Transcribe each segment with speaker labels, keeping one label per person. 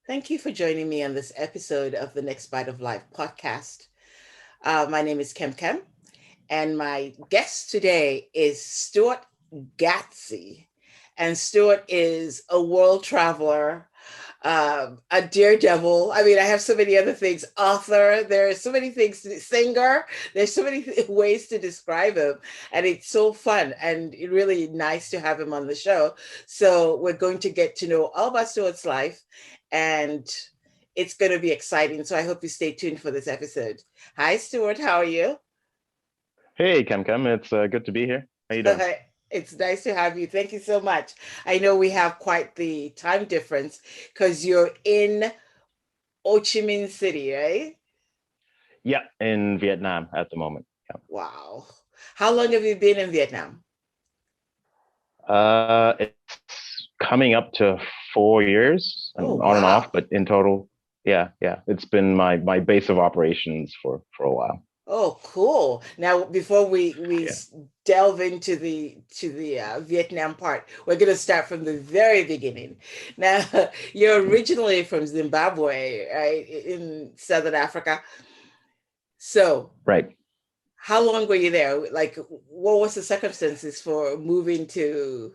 Speaker 1: Thank you for joining me on this episode of the Next Bite of Life podcast. My name is Kem, and my guest today is Stewart Gatsi. And Stewart is a world traveler, a daredevil. I mean, I have so many other things. Author. There are so many things. Singer. There's so many ways to describe him, and it's so fun and really nice to have him on the show. So we're going to get to know all about Stewart's life, and it's going to be exciting. So I hope you stay tuned for this episode. Hi, Stewart. How are you?
Speaker 2: Hey, Kem, it's good to be here. How you doing?
Speaker 1: It's nice to have you. Thank you so much. I know we have quite the time difference because you're in Ho Chi Minh City, right?
Speaker 2: Yeah, in Vietnam at the moment.
Speaker 1: Wow. How long have you been in Vietnam?
Speaker 2: Yeah. It's coming up to 4 years
Speaker 1: Oh,
Speaker 2: and on and off,
Speaker 1: wow.
Speaker 2: but in total, yeah. It's been my base of operations for a while.
Speaker 1: Oh, cool. Now, before we
Speaker 2: Yeah.
Speaker 1: delve into the Vietnam part, we're going to start from the very beginning. Now, you're originally from Zimbabwe, right, in Southern Africa. So,
Speaker 2: Right.
Speaker 1: how long were you there? Like, what was the circumstances for moving to?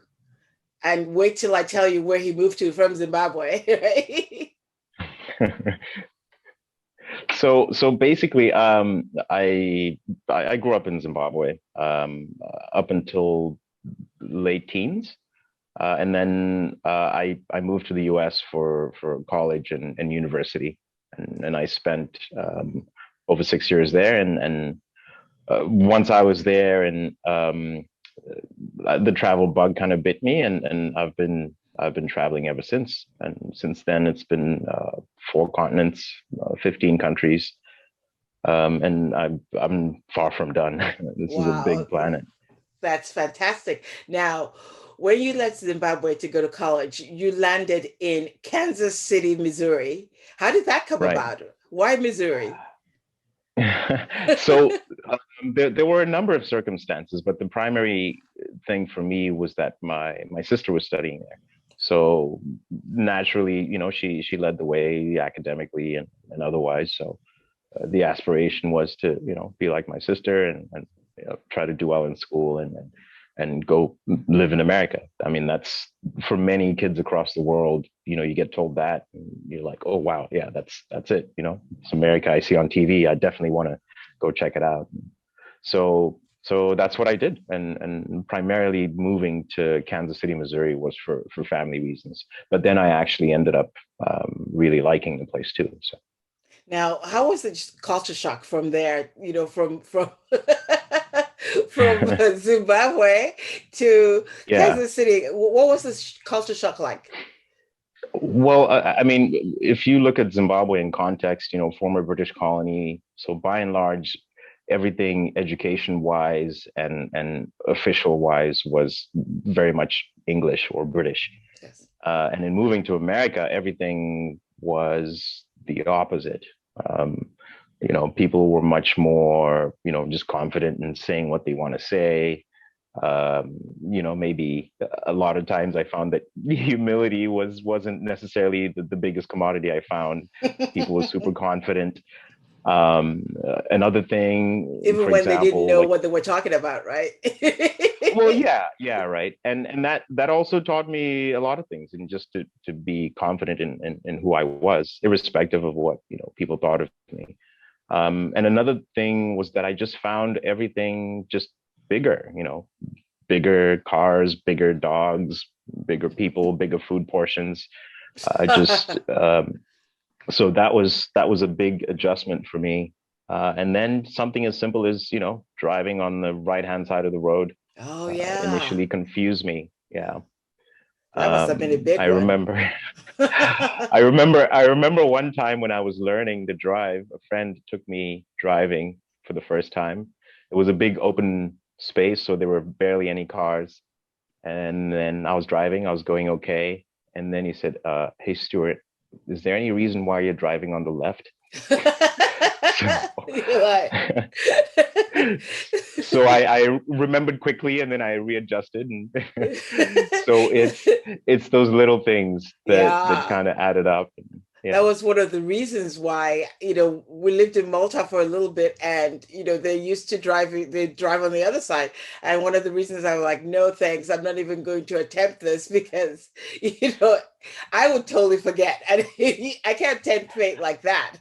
Speaker 1: And wait till I tell you where he moved to from Zimbabwe, right?
Speaker 2: So basically, I grew up in Zimbabwe up until late teens. And then I moved to the US for college and university, and I spent over 6 years there. And once I was there, and the travel bug kind of bit me, and I've been traveling ever since. And since then, it's been 4 continents, 15 countries, and I'm far from done. This is a
Speaker 1: Wow,
Speaker 2: big planet.
Speaker 1: that's fantastic. Now, when you left Zimbabwe to go to college, you landed in Kansas City, Missouri. How did that come
Speaker 2: Right.
Speaker 1: about? Why Missouri?
Speaker 2: So there were a number of circumstances, but the primary thing for me was that my sister was studying there. So naturally, she led the way academically and otherwise. So the aspiration was to, be like my sister and try to do well in school and go live in America. I mean, that's for many kids across the world. You get told that, and you're like, oh wow, yeah, that's it. It's America I see on TV. I definitely want to go check it out. So that's what I did, and primarily moving to Kansas City, Missouri, was for family reasons. But then I actually ended up really liking the place too. So
Speaker 1: Now, how was the culture shock from there? From from Zimbabwe to
Speaker 2: yeah.
Speaker 1: Kansas City. What was the culture shock like?
Speaker 2: Well, I mean, if you look at Zimbabwe in context, former British colony. So by and large, everything education wise and official wise was very much English or British.
Speaker 1: Yes.
Speaker 2: And in moving to America, everything was the opposite. Um, People were much more, just confident in saying what they want to say. Maybe a lot of times I found that humility wasn't necessarily the biggest commodity I found. People were super confident. Another thing,
Speaker 1: Even
Speaker 2: for
Speaker 1: when they didn't
Speaker 2: example,
Speaker 1: know
Speaker 2: like,
Speaker 1: what they were talking about, right?
Speaker 2: well, yeah, right. And that also taught me a lot of things, and just to be confident in who I was, irrespective of what, people thought of me. And another thing was that I just found everything just bigger, bigger cars, bigger dogs, bigger people, bigger food portions. I just So that was a big adjustment for me. And then something as simple as, driving on the right hand side of the road
Speaker 1: Oh yeah,
Speaker 2: initially confused me. Yeah.
Speaker 1: that must have been a
Speaker 2: I
Speaker 1: big one.
Speaker 2: remember I remember one time when I was learning to drive, a friend took me driving for the first time. It was a big open space, so there were barely any cars. And then I was driving, I was going okay. And then he said, hey, Stuart, is there any reason why you're driving on the left? So,
Speaker 1: You're like,
Speaker 2: so I remembered quickly, and then I readjusted. And so it's those little things that
Speaker 1: yeah.
Speaker 2: kind of added up.
Speaker 1: that
Speaker 2: Yeah.
Speaker 1: was one of the reasons why, we lived in Malta for a little bit, and they used to they drive on the other side. And one of the reasons I'm like, no thanks, I'm not even going to attempt this because you know I would totally forget, and I can't tempt fate like that.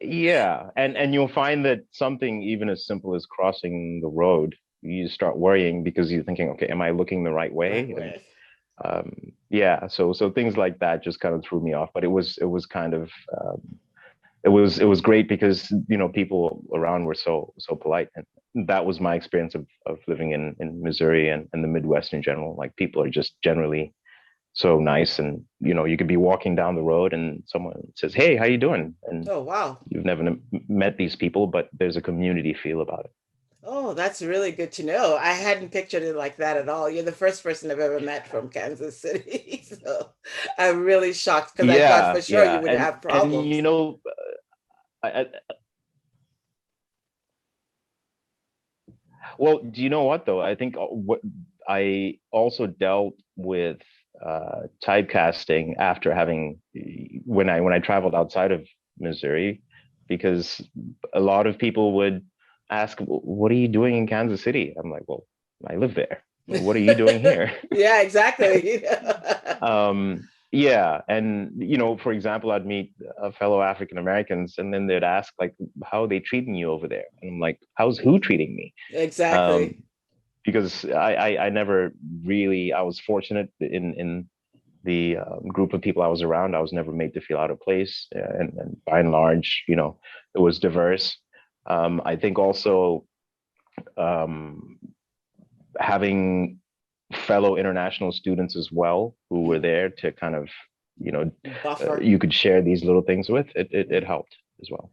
Speaker 2: Yeah, and you'll find that something even as simple as crossing the road, you start worrying because you're thinking, okay, am I looking the right
Speaker 1: Right
Speaker 2: way? And
Speaker 1: way.
Speaker 2: um, yeah, so things like that just kind of threw me off. But it was kind of it was great because people around were so polite, and that was my experience of living in Missouri and the Midwest in general. Like people are just generally so nice, and you could be walking down the road and someone says, "Hey, how you doing?" And
Speaker 1: Oh, wow.
Speaker 2: you've never met these people, but there's a community feel about it.
Speaker 1: Oh, that's really good to know. I hadn't pictured it like that at all. You're the first person I've ever met from Kansas City. So I'm really shocked because I thought
Speaker 2: Yeah,
Speaker 1: for sure you
Speaker 2: yeah,
Speaker 1: would have
Speaker 2: and
Speaker 1: problems.
Speaker 2: well, do you know what though? I think what I also dealt with typecasting after having when I traveled outside of Missouri, because a lot of people would ask, "What are you doing in Kansas City?" I'm like, "Well, I live there. What are you doing here?"
Speaker 1: Yeah, exactly.
Speaker 2: Yeah, and for example, I'd meet fellow African Americans, and then they'd ask like, "How are they treating you over there?" And I'm like, "How's who treating me?" Um,
Speaker 1: Exactly.
Speaker 2: because I never really I was fortunate in the group of people I was around. I was never made to feel out of place, and by and large, it was diverse. I think also um, having fellow international students as well who were
Speaker 1: Mhm.
Speaker 2: there to kind of you know
Speaker 1: Buffer.
Speaker 2: you could share these little things with it helped as well.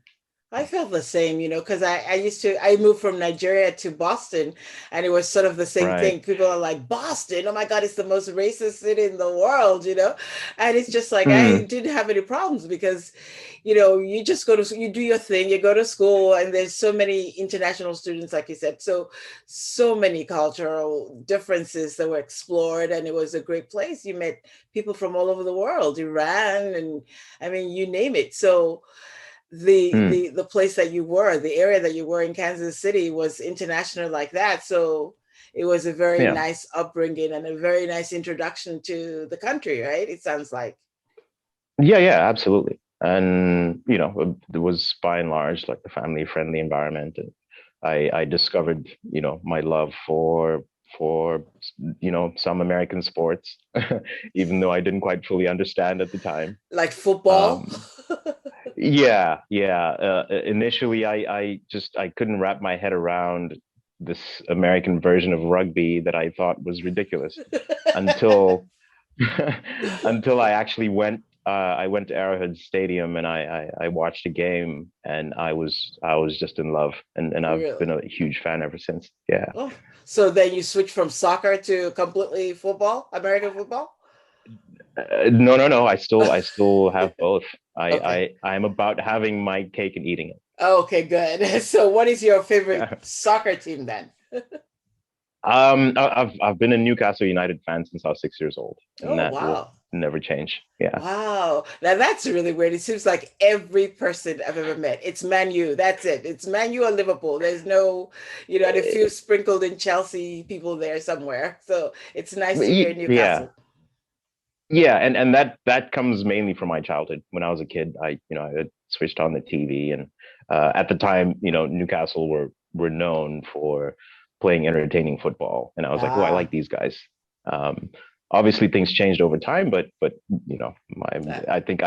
Speaker 1: I felt the same, because I moved from Nigeria to Boston, and it was sort of the same
Speaker 2: Right.
Speaker 1: thing. People are like, Boston, oh my God, it's the most racist city in the world. And it's just like, I
Speaker 2: Hmm.
Speaker 1: didn't have any problems because, you just you do your thing, you go to school, and there's so many international students, like you said. So many cultural differences that were explored, and it was a great place. You met people from all over the world, Iran, and I mean, you name it. So, the
Speaker 2: Hmm.
Speaker 1: the the place that you were, the area that you were in Kansas City was international like that. So it was a very
Speaker 2: Yeah.
Speaker 1: nice upbringing and a very nice introduction to the country, right? It sounds like.
Speaker 2: Yeah, absolutely. And it was by and large like the family friendly environment, and I discovered my love for some American sports, even though I didn't quite fully understand at the time.
Speaker 1: Like football.
Speaker 2: Um, yeah. Initially, I couldn't wrap my head around this American version of rugby that I thought was ridiculous until until I actually went. I went to Arrowhead Stadium and I watched a game, and I was just in love, and I've been
Speaker 1: Really?
Speaker 2: a huge fan ever since. Yeah.
Speaker 1: Oh, so then you switched from soccer to completely football, American football?
Speaker 2: No. I still have both.
Speaker 1: Okay.
Speaker 2: I'm about having my cake and eating it.
Speaker 1: Okay, good. So what is your favorite
Speaker 2: Yeah.
Speaker 1: soccer team then?
Speaker 2: I've been a Newcastle United fan since I was 6 years old, and
Speaker 1: Oh,
Speaker 2: that will
Speaker 1: wow.
Speaker 2: never change. Yeah.
Speaker 1: Wow. Now that's really weird. It seems like every person I've ever met, it's Man U. That's it. It's Man U or Liverpool. There's no, and a few sprinkled in Chelsea people there somewhere. So it's nice to hear
Speaker 2: Yeah,
Speaker 1: Newcastle.
Speaker 2: yeah, and that comes mainly from my childhood. When I was a kid, I had switched on the TV, and at the time, Newcastle were known for playing entertaining football, and I was like, oh, I like
Speaker 1: Ah,
Speaker 2: these guys. Um, Obviously, things changed over time, but
Speaker 1: that,
Speaker 2: I think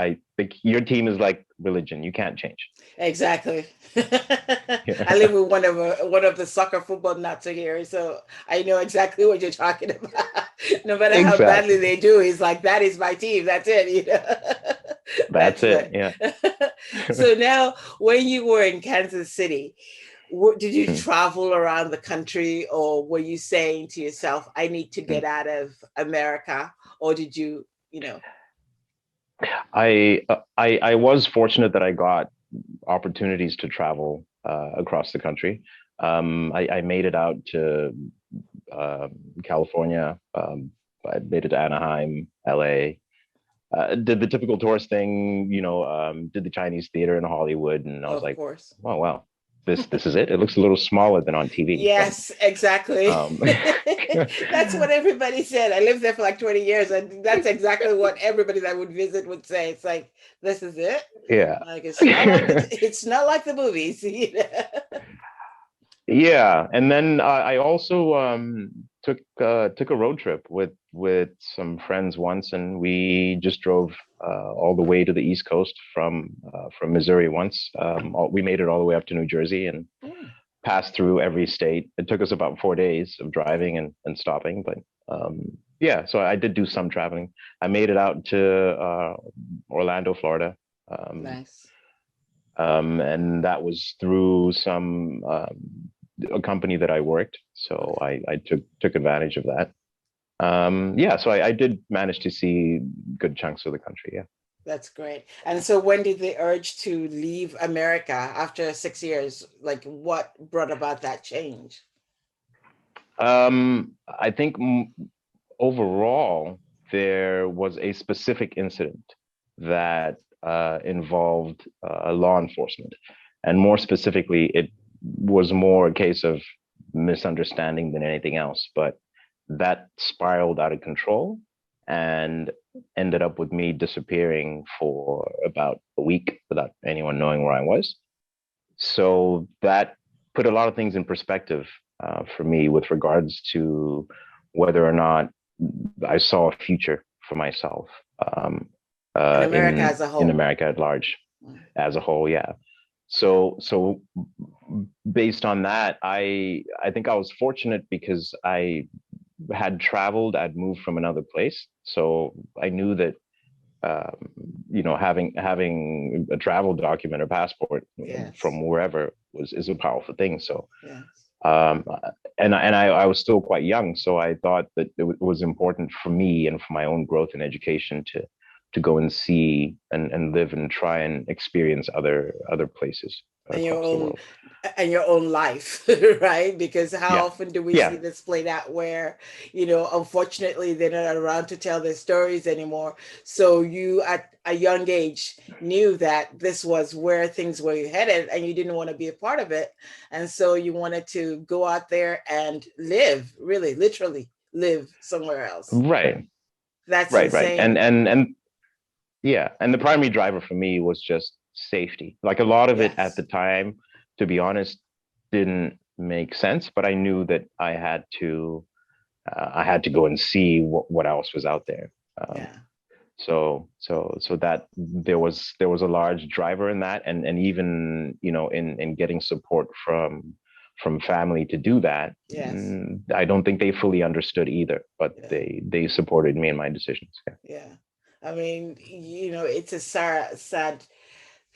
Speaker 2: your team is like religion; you can't change.
Speaker 1: exactly. I live
Speaker 2: Yeah,
Speaker 1: with one of the soccer football nuts here, so I know exactly what you're talking about. No matter how badly
Speaker 2: exactly.
Speaker 1: they do, he's like, that is my team. That's it.
Speaker 2: That's
Speaker 1: That's
Speaker 2: it.
Speaker 1: good.
Speaker 2: Yeah.
Speaker 1: So now, when you were in Kansas City, did you travel around the country, or were you saying to yourself, I need to get out of America? Or did you?
Speaker 2: I was fortunate that I got opportunities to travel across the country. I made it out to uh, California. I made it to Anaheim, LA. did the typical tourist thing, did the Chinese theater in Hollywood, and I was
Speaker 1: Of
Speaker 2: like,
Speaker 1: course.
Speaker 2: oh wow, this is it. It looks a little smaller than on TV, but
Speaker 1: Yes, exactly.
Speaker 2: um,
Speaker 1: That's what everybody said. I lived there for like 20 years, and that's exactly what everybody that would visit would say. It's like, this is it.
Speaker 2: yeah.
Speaker 1: Like it's not like the movies, you know?
Speaker 2: Yeah, and then I also took a road trip with some friends once, and we just drove all the way to the East Coast from Missouri once. We made it all the way up to New Jersey and
Speaker 1: Mm,
Speaker 2: passed through every state. It took us about 4 days of driving and stopping, but yeah, so I did do some traveling. I made it out to Orlando, Florida. Um,
Speaker 1: nice.
Speaker 2: and that was through some a company that I worked, so
Speaker 1: Okay.
Speaker 2: I took advantage of that. Yeah, so I did manage to see good chunks of the country. Yeah.
Speaker 1: That's great. And so when did the urge to leave America after 6 years? Like what brought about that change?
Speaker 2: I think overall there was a specific incident that involved law enforcement, and more specifically, it was more a case of misunderstanding than anything else. But that spiraled out of control and ended up with me disappearing for about a week without anyone knowing where I was. So that put a lot of things in perspective for me with regards to whether or not I saw a future for myself
Speaker 1: In America as a
Speaker 2: in
Speaker 1: whole.
Speaker 2: America at large
Speaker 1: Mm,
Speaker 2: as a whole. Yeah. So based on that, I think I was fortunate because I had traveled. I'd moved from another place, so I knew that um, having a travel document or passport
Speaker 1: yes.
Speaker 2: from wherever was is a powerful thing. So
Speaker 1: Yes.
Speaker 2: um, I was still quite young, so I thought that it was important for me and for my own growth and education to go and see and live and try and experience other places
Speaker 1: And your
Speaker 2: across the
Speaker 1: own
Speaker 2: world.
Speaker 1: and your own life, right? Because how
Speaker 2: Yeah,
Speaker 1: often do we see
Speaker 2: yeah,
Speaker 1: this played out where, unfortunately they're not around to tell their stories anymore. So you at a young age knew that this was where things were headed and you didn't want to be a part of it. And so you wanted to go out there and live, really, literally live somewhere else.
Speaker 2: right,
Speaker 1: That's
Speaker 2: right,
Speaker 1: insane.
Speaker 2: and yeah, and the primary driver for me was just safety. Like a lot of it at the
Speaker 1: Yes.
Speaker 2: time, to be honest, didn't make sense, but I knew that I had to go and see what else was out there. Um,
Speaker 1: Yeah.
Speaker 2: so that there was a large driver in that, and even in getting support from family to do that.
Speaker 1: Yes.
Speaker 2: I don't think they fully understood either, but
Speaker 1: Yeah.
Speaker 2: they supported me in my decisions. Yeah.
Speaker 1: Yeah. I mean, it's a sad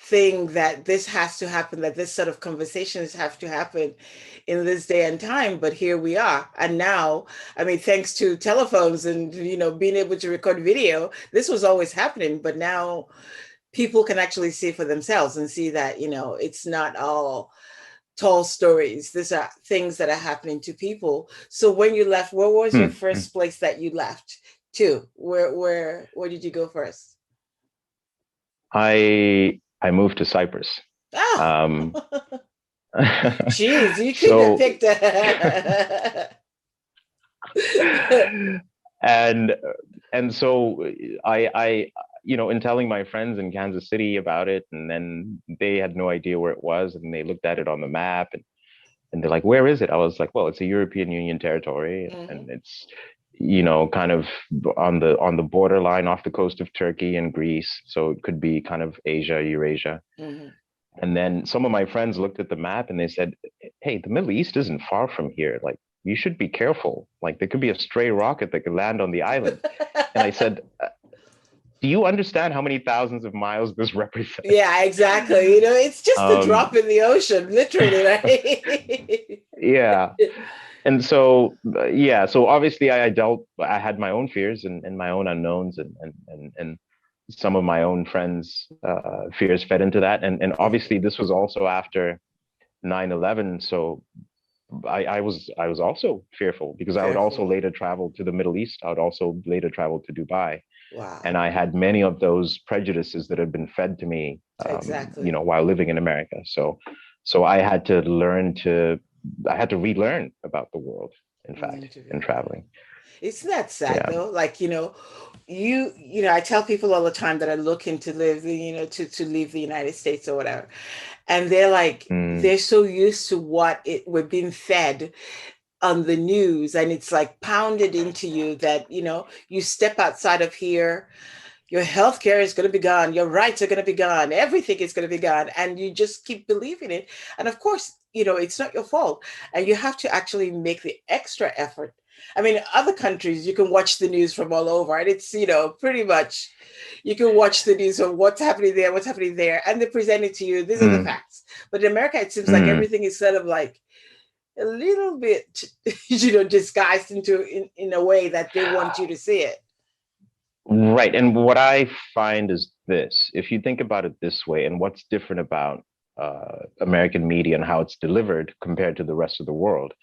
Speaker 1: thing that this has to happen, that this sort of conversations have to happen in this day and time. But here we are. And now, I mean, thanks to telephones and, being able to record video, this was always happening. But now people can actually see for themselves and see that, it's not all tall stories. These are things that are happening to people. So when you left, where was your
Speaker 2: Hmm.
Speaker 1: first place that you left to? Where did you go first?
Speaker 2: I moved to Cyprus.
Speaker 1: Ah,
Speaker 2: Um,
Speaker 1: geez, you couldn't have
Speaker 2: so
Speaker 1: picked a.
Speaker 2: and so I in telling my friends in Kansas City about it, and then they had no idea where it was, and they looked at it on the map, and they're like, "Where is it?" I was like, "Well, it's a European Union territory,
Speaker 1: Mhm,
Speaker 2: and it's kind of on the borderline off the coast of Turkey and Greece, so it could be kind of Asia, Eurasia."
Speaker 1: mhm.
Speaker 2: And then some of my friends looked at the map and they said, "Hey, the Middle East isn't far from here. Like, you should be careful. Like, there could be a stray rocket that could land on the island." And I said, "Do you understand how many thousands of miles this represents?"
Speaker 1: Yeah, exactly. It's just a drop
Speaker 2: Um,
Speaker 1: in the ocean, literally, right?
Speaker 2: yeah. And so, yeah, so obviously I had my own fears and my own unknowns, and some of my own friends' fears fed into that. And
Speaker 1: Mhm.
Speaker 2: obviously, this was also after 9/11. So I was also fearful because I would also
Speaker 1: Fearful.
Speaker 2: later travel to the Middle East. I would also later travel to Dubai.
Speaker 1: Wow.
Speaker 2: And I had many of those prejudices that had been fed to me,
Speaker 1: Exactly.
Speaker 2: while living in America. So I had to relearn about the world, in fact, in
Speaker 1: Interview.
Speaker 2: traveling.
Speaker 1: Isn't that sad
Speaker 2: Yeah.
Speaker 1: though? Like, I tell people all the time that are looking to live, to leave the United States or whatever. And they're like,
Speaker 2: Mm,
Speaker 1: they're so used to what we're being fed on the news, and it's like pounded into you that, you step outside of here, your healthcare is going to be gone, your rights are going to be gone, everything is going to be gone, and you just keep believing it. And of course, it's not your fault, and you have to actually make the extra effort. I mean, other countries, you can watch the news from all over, and it's, pretty much, you can watch the news of what's happening there, what's happening there, and they present it to you. These are the
Speaker 2: mm,
Speaker 1: facts. But in America, it seems like
Speaker 2: mm.
Speaker 1: everything is sort of like a little bit, disguised in a way that they want you to see it.
Speaker 2: Right. And what I find is this: if you think about it this way, and what's different about American media and how it's delivered compared to the rest of the world.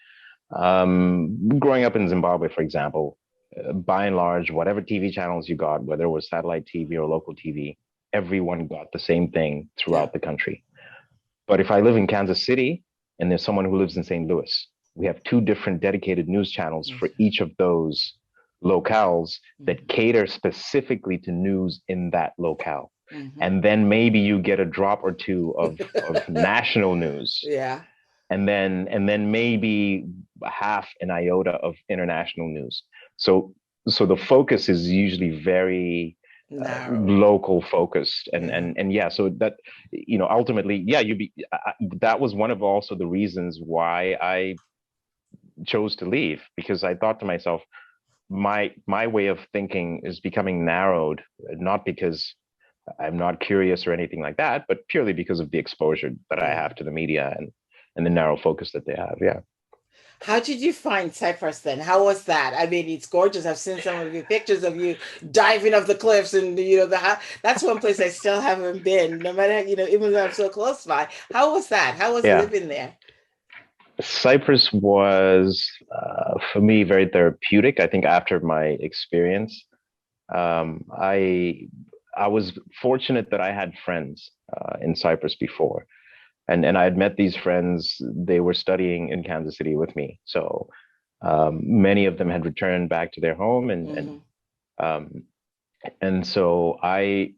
Speaker 2: Growing up in Zimbabwe, for example, by and large, whatever TV channels you got, whether it was satellite TV or local TV, everyone got the same thing
Speaker 1: Yeah.
Speaker 2: throughout the country. But if I live in Kansas City and there's someone who lives in St. Louis, we have two different dedicated news channels for each of those locales that cater specifically to news in that locale.
Speaker 1: Mm-hmm.
Speaker 2: And then maybe you get a drop or two of national news,
Speaker 1: Yeah.
Speaker 2: and then maybe half an iota of international news. So the focus is usually very
Speaker 1: Narrow.
Speaker 2: local focused, and
Speaker 1: Yeah.
Speaker 2: and and yeah, so that, ultimately, yeah, that was one of also the reasons why I chose to leave, because I thought to myself, my way of thinking is becoming narrowed, not because I'm not curious or anything like that, but purely because of the exposure that I
Speaker 1: Yeah.
Speaker 2: have to the media, and the narrow focus that they have. Yeah.
Speaker 1: How did you find Cyprus then? How was that? I mean, it's gorgeous. I've seen some of your pictures of you diving off the cliffs, and that's one place I still haven't been. No matter, even though I'm so close by. How was that? How was
Speaker 2: Yeah.
Speaker 1: living there?
Speaker 2: Cyprus was, for me, very therapeutic. I think after my experience, I was fortunate that I had friends in Cyprus before, and I had met these friends. They were studying in Kansas City with me, so many of them had returned back to their home,
Speaker 1: Mm-hmm.
Speaker 2: um, and so I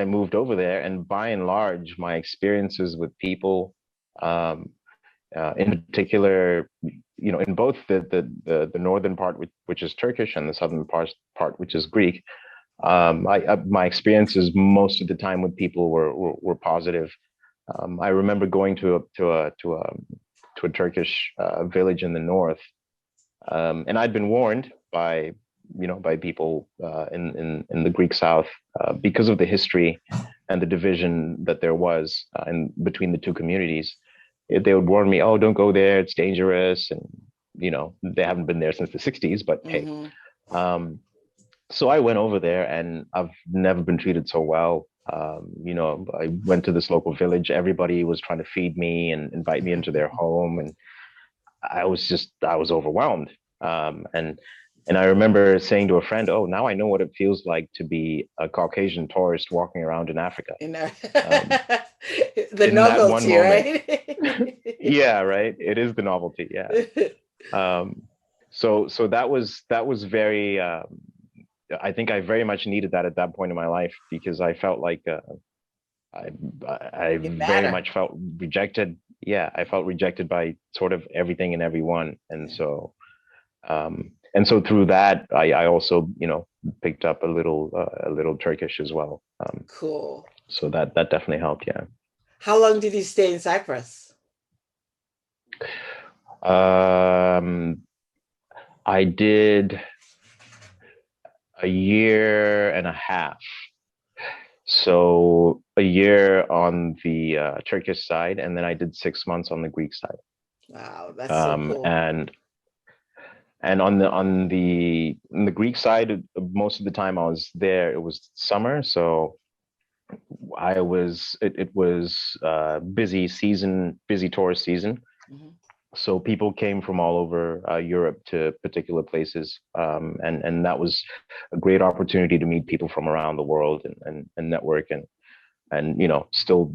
Speaker 2: moved over there, and by and large, my experiences with people, um, in particular, in both the northern part, which is Turkish, and the southern part which is Greek, my experiences most of the time with people were positive. I remember going to a Turkish village in the north, and I'd been warned by people in the Greek South, because of the history and the division that there was in between the two communities. They would warn me, "Oh, don't go there; it's dangerous." And they haven't been there since the '60s, but hey.
Speaker 1: Mm-hmm.
Speaker 2: Um, so I went over there, and I've never been treated so well. I went to this local village. Everybody was trying to feed me and invite me into their home, and I was overwhelmed. And I remember saying to a friend, "Oh, now I know what it feels like to be a Caucasian tourist walking around in Africa."
Speaker 1: You know,
Speaker 2: Um,
Speaker 1: the
Speaker 2: in that one
Speaker 1: novelty,
Speaker 2: moment,
Speaker 1: right?
Speaker 2: yeah, right. It is the novelty, yeah. Um, so that was very. I think I very much needed that at that point in my life, because I felt like I I
Speaker 1: You
Speaker 2: very
Speaker 1: matter.
Speaker 2: much felt rejected. Yeah, I felt rejected by sort of everything and everyone, and so through that, I also picked up a little Turkish as well.
Speaker 1: Cool.
Speaker 2: So that definitely helped. Yeah.
Speaker 1: How long did you stay in Cyprus?
Speaker 2: Um, I did a year and a half. So a year on the Turkish side, and then I did 6 months on the Greek side.
Speaker 1: Wow, that's so
Speaker 2: Um,
Speaker 1: cool.
Speaker 2: and and on the Greek side, most of the time I was there, it was summer, so it was busy season, busy tourist season.
Speaker 1: Hmm.
Speaker 2: So people came from all over Europe to particular places, and that was a great opportunity to meet people from around the world and network and still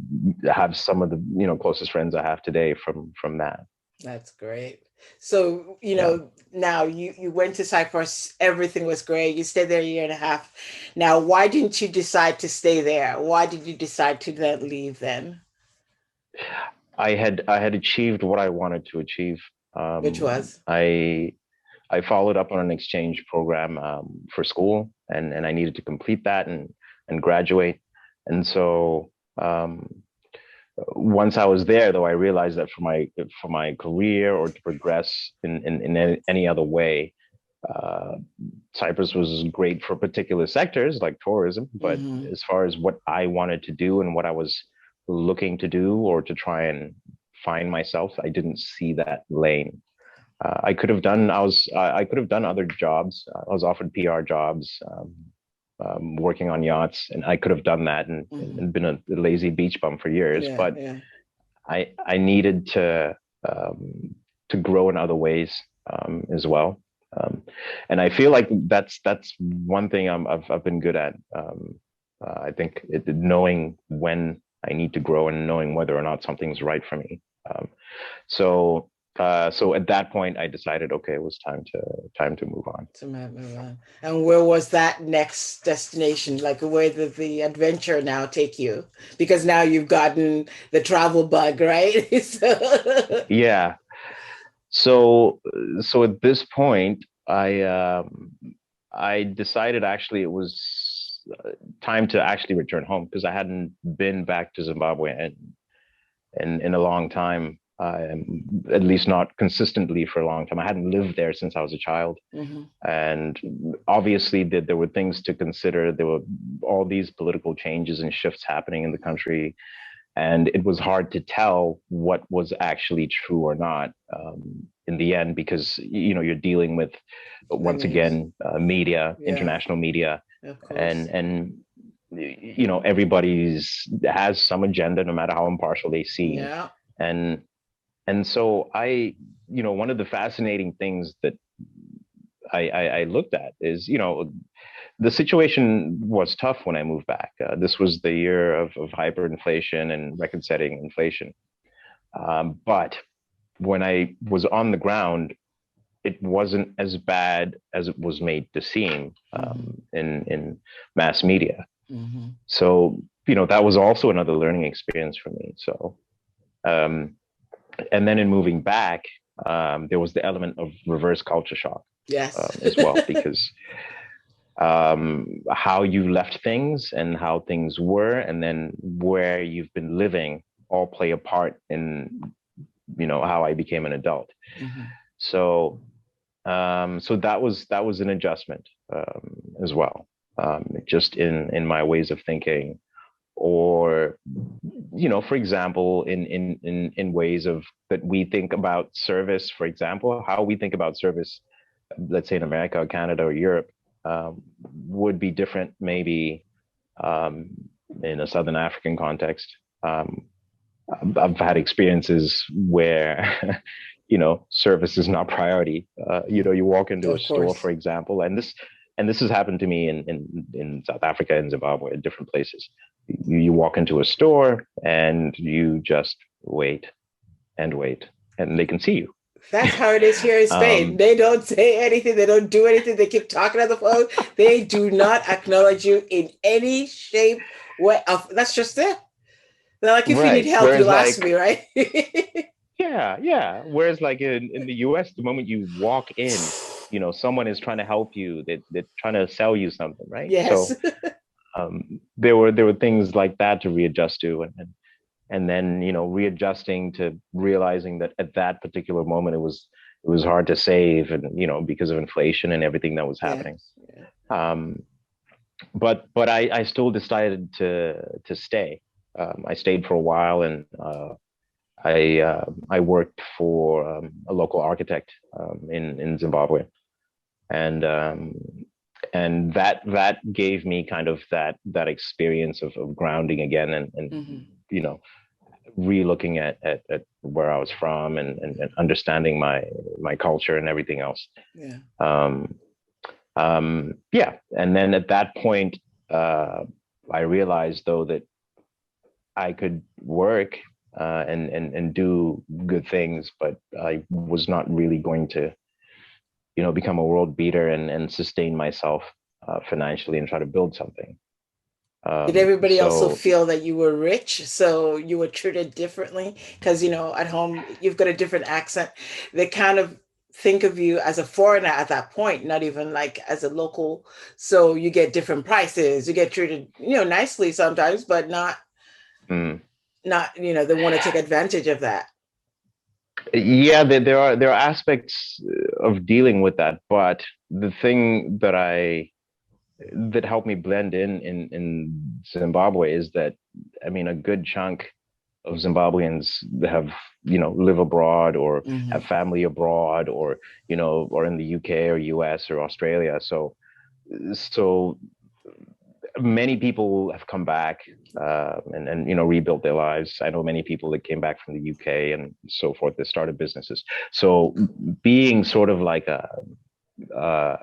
Speaker 2: have some of the closest friends I have today from that.
Speaker 1: That's great. So,
Speaker 2: Yeah.
Speaker 1: now you went to Cyprus, everything was great. You stayed there a year and a half. Now, why didn't you decide to stay there? Why did you decide to then leave then?
Speaker 2: I had achieved what I wanted to achieve.
Speaker 1: Which was?
Speaker 2: I followed up on an exchange program for school, and I needed to complete that and graduate. And so once I was there, though, I realized that for my career or to progress in any other way, uh, Cyprus was great for particular sectors like tourism. But
Speaker 1: Mm-hmm.
Speaker 2: as far as what I wanted to do and what I was looking to do or to try and find myself, I didn't see that lane. I could have done other jobs. I was offered PR jobs, working on yachts, and I could have done that
Speaker 1: Mm-hmm.
Speaker 2: and been a lazy beach bum for years.
Speaker 1: Yeah,
Speaker 2: But
Speaker 1: yeah.
Speaker 2: I needed to grow in other ways as well. Um, and I feel like that's one thing I've been good at. I think knowing when I need to grow and knowing whether or not something's right for me. Um, so at that point, I decided, okay, it was time to move on.
Speaker 1: To move on. And where was that next destination? Like, where did the adventure now take you? Because now you've gotten the travel bug, right? So,
Speaker 2: Yeah. So at this point, I decided actually it was time to actually return home because I hadn't been back to Zimbabwe in a long time. At least not consistently for a long time. I hadn't lived there since I was a child.
Speaker 1: mhm,
Speaker 2: And obviously, there were things to consider. There were all these political changes and shifts happening in the country, and it was hard to tell what was actually true or not in the end because you're dealing with
Speaker 1: the
Speaker 2: once
Speaker 1: news.
Speaker 2: again media,
Speaker 1: Yeah,
Speaker 2: international media,
Speaker 1: of
Speaker 2: and
Speaker 1: course.
Speaker 2: everybody's has some agenda, no matter how impartial they seem,
Speaker 1: Yeah.
Speaker 2: and so one of the fascinating things that I looked at is the situation was tough when I moved back. This was the year of hyperinflation and record-setting inflation. But when I was on the ground, it wasn't as bad as it was made to seem
Speaker 1: Hmm.
Speaker 2: in mass media.
Speaker 1: Hmm.
Speaker 2: So that was also another learning experience for me. So um, and then in moving back, there was the element of reverse culture shock
Speaker 1: Yes.
Speaker 2: as well because how you left things and how things were, and then where you've been living all play a part in how I became an adult.
Speaker 1: Hmm.
Speaker 2: So so that was an adjustment as well, just in my ways of thinking, or for example, in ways of that we think about service. For example, how we think about service, let's say in America or Canada or Europe, would be different maybe um, in a Southern African context. I've had experiences where, service is not priority. You walk into a
Speaker 1: Of
Speaker 2: store,
Speaker 1: course.
Speaker 2: for example, and this has happened to me in South Africa and Zimbabwe in different places. You walk into a store and you just wait and wait, and they can see you.
Speaker 1: That's how it is here in Spain.
Speaker 2: um,
Speaker 1: They don't say anything. They don't do anything. They keep talking on the phone. They do not acknowledge you in any shape, way. That's just it. They're like, if you need
Speaker 2: right.
Speaker 1: help,
Speaker 2: Whereas
Speaker 1: you'll ask me,
Speaker 2: like
Speaker 1: right?
Speaker 2: yeah. Whereas like in the US, the moment you walk in, someone is trying to help you. They're trying to sell you something, right?
Speaker 1: Yes.
Speaker 2: So there were things like that to readjust to, and then readjusting to realizing that at that particular moment it was hard to save, and because of inflation and everything that was
Speaker 1: Yeah.
Speaker 2: happening.
Speaker 1: Yeah.
Speaker 2: Um, but I still decided to stay. I stayed for a while, and I worked for a local architect in Zimbabwe, and that gave me kind of that experience of grounding again, and
Speaker 1: Hmm.
Speaker 2: you know re-looking at where I was from, and understanding my culture and everything else.
Speaker 1: Yeah.
Speaker 2: Um, yeah, and then at that point, I realized though that I could work and do good things, but I was not really going to, become a world beater and sustain myself financially and try to build something.
Speaker 1: Did everybody also
Speaker 2: So
Speaker 1: feel that you were rich, so you were treated differently? Because, at home, you've got a different accent. They kind of think of you as a foreigner at that point, not even like as a local. So you get different prices. You get treated, nicely sometimes, but
Speaker 2: mm,
Speaker 1: not, they want to take advantage of that.
Speaker 2: yeah, there are aspects of dealing with that, but the thing that helped me blend in Zimbabwe is that, I mean, a good chunk of Zimbabweans have, live abroad or
Speaker 1: Hmm.
Speaker 2: have family abroad, or in the UK or US or Australia. So many people have come back, and rebuilt their lives. I know many people that came back from the UK and so forth that started businesses. So being sort of like a uh,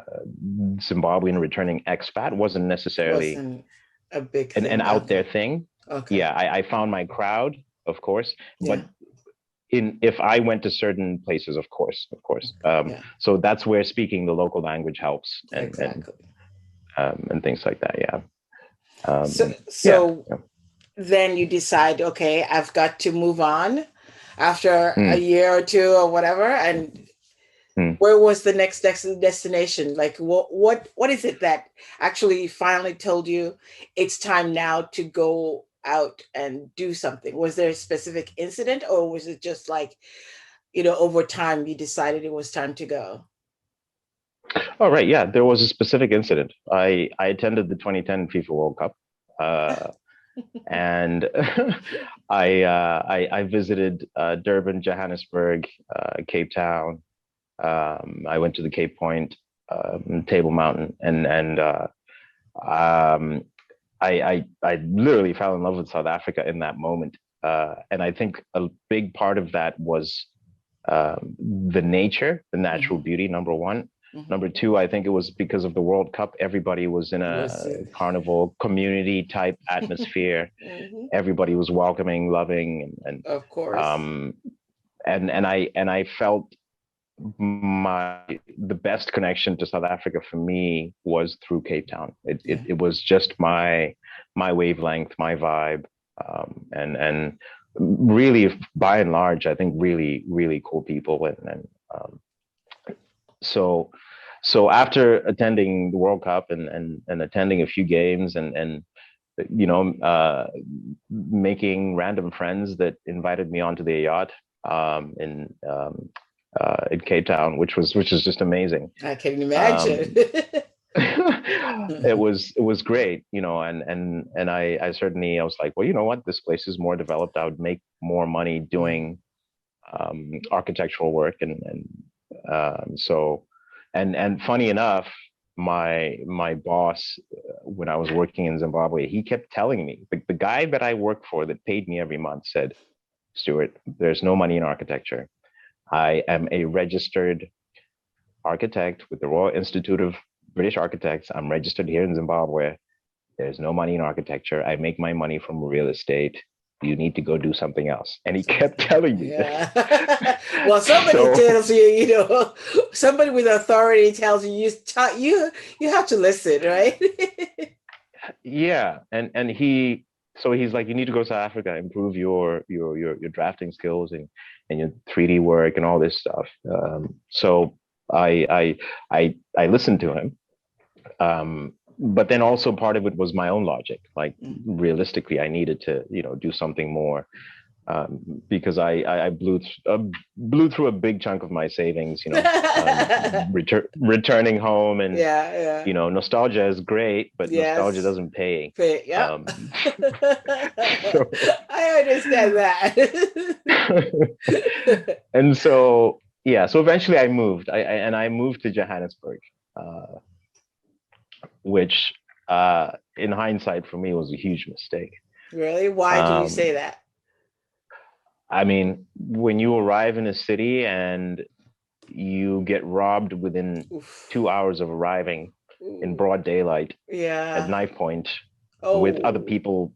Speaker 2: Zimbabwean returning expat wasn't necessarily
Speaker 1: Wasn't a big
Speaker 2: an
Speaker 1: thing
Speaker 2: out
Speaker 1: back
Speaker 2: there
Speaker 1: then.
Speaker 2: thing.
Speaker 1: Okay.
Speaker 2: Yeah, I found my crowd, of course,
Speaker 1: Yeah.
Speaker 2: but if I went to certain places, of course.
Speaker 1: Yeah.
Speaker 2: So that's where speaking the local language helps, and and
Speaker 1: Exactly.
Speaker 2: and things like that. Yeah.
Speaker 1: So,
Speaker 2: Yeah.
Speaker 1: so then you decide, okay, I've got to move on after a
Speaker 2: Mm,
Speaker 1: year or two or whatever. And
Speaker 2: mm.
Speaker 1: where was the next destination? Like, what is it that actually finally told you it's time now to go out and do something? Was there a specific incident, or was it just like, over time you decided it was time to go?
Speaker 2: Oh, right. Yeah, there was a specific incident. I attended the 2010 FIFA World Cup, uh, and I visited Durban, Johannesburg, Cape Town. I went to the Cape Point, Table Mountain, and um, I literally fell in love with South Africa in that moment. And I think a big part of that was the nature, the natural
Speaker 1: Hmm.
Speaker 2: beauty, number one.
Speaker 1: Hmm.
Speaker 2: Number two, I think it was because of the World Cup. Everybody was in
Speaker 1: Was
Speaker 2: a
Speaker 1: it?
Speaker 2: carnival community type atmosphere.
Speaker 1: Hmm.
Speaker 2: Everybody was welcoming, loving, and
Speaker 1: Of course.
Speaker 2: um, and I felt the best connection to South Africa for me was through Cape Town. It it,
Speaker 1: Yeah.
Speaker 2: it was just my wavelength, my vibe, and really, by and large, I think really really cool people, and um, so so after attending the World Cup and attending a few games and you know making random friends that invited me onto their yacht in Cape Town, which is just amazing.
Speaker 1: I can imagine.
Speaker 2: Um, it was great, and I certainly I was like, well, you know what, this place is more developed. I would make more money
Speaker 1: Mm.
Speaker 2: doing architectural work, so and funny enough, my boss, when I was working in Zimbabwe, he kept telling me, the guy that I worked for that paid me every month said, Stuart, there's no money in architecture. I am a registered architect with the Royal Institute of British Architects. I'm registered here in Zimbabwe. There's no money in architecture. I make my money from real estate. You need to go do something else. And he kept
Speaker 1: Something.
Speaker 2: telling me
Speaker 1: Yeah. Well, somebody
Speaker 2: so
Speaker 1: tells you, somebody with authority tells you, you have to listen, right?
Speaker 2: yeah, and he's like, you need to go to South Africa, improve your drafting skills and your 3D work and all this stuff. So I listened to him. But then also part of it was my own logic. Like,
Speaker 1: Mm.
Speaker 2: realistically, I needed to, do something more, because I blew through a big chunk of my savings, returning home, and
Speaker 1: Yeah, yeah.
Speaker 2: nostalgia is great, but nostalgia
Speaker 1: Yes.
Speaker 2: doesn't pay.
Speaker 1: Yep.
Speaker 2: Um, so
Speaker 1: I understand that.
Speaker 2: and so yeah, so eventually I moved. I moved to Johannesburg, uh, which in hindsight for me was a huge mistake.
Speaker 1: Really? Why do you
Speaker 2: Um,
Speaker 1: say that?
Speaker 2: I mean, when you arrive in a city and you get robbed within
Speaker 1: Oof.
Speaker 2: 2 hours of arriving in
Speaker 1: Ooh.
Speaker 2: broad daylight at
Speaker 1: Yeah.
Speaker 2: knife point with other
Speaker 1: Oh.
Speaker 2: people,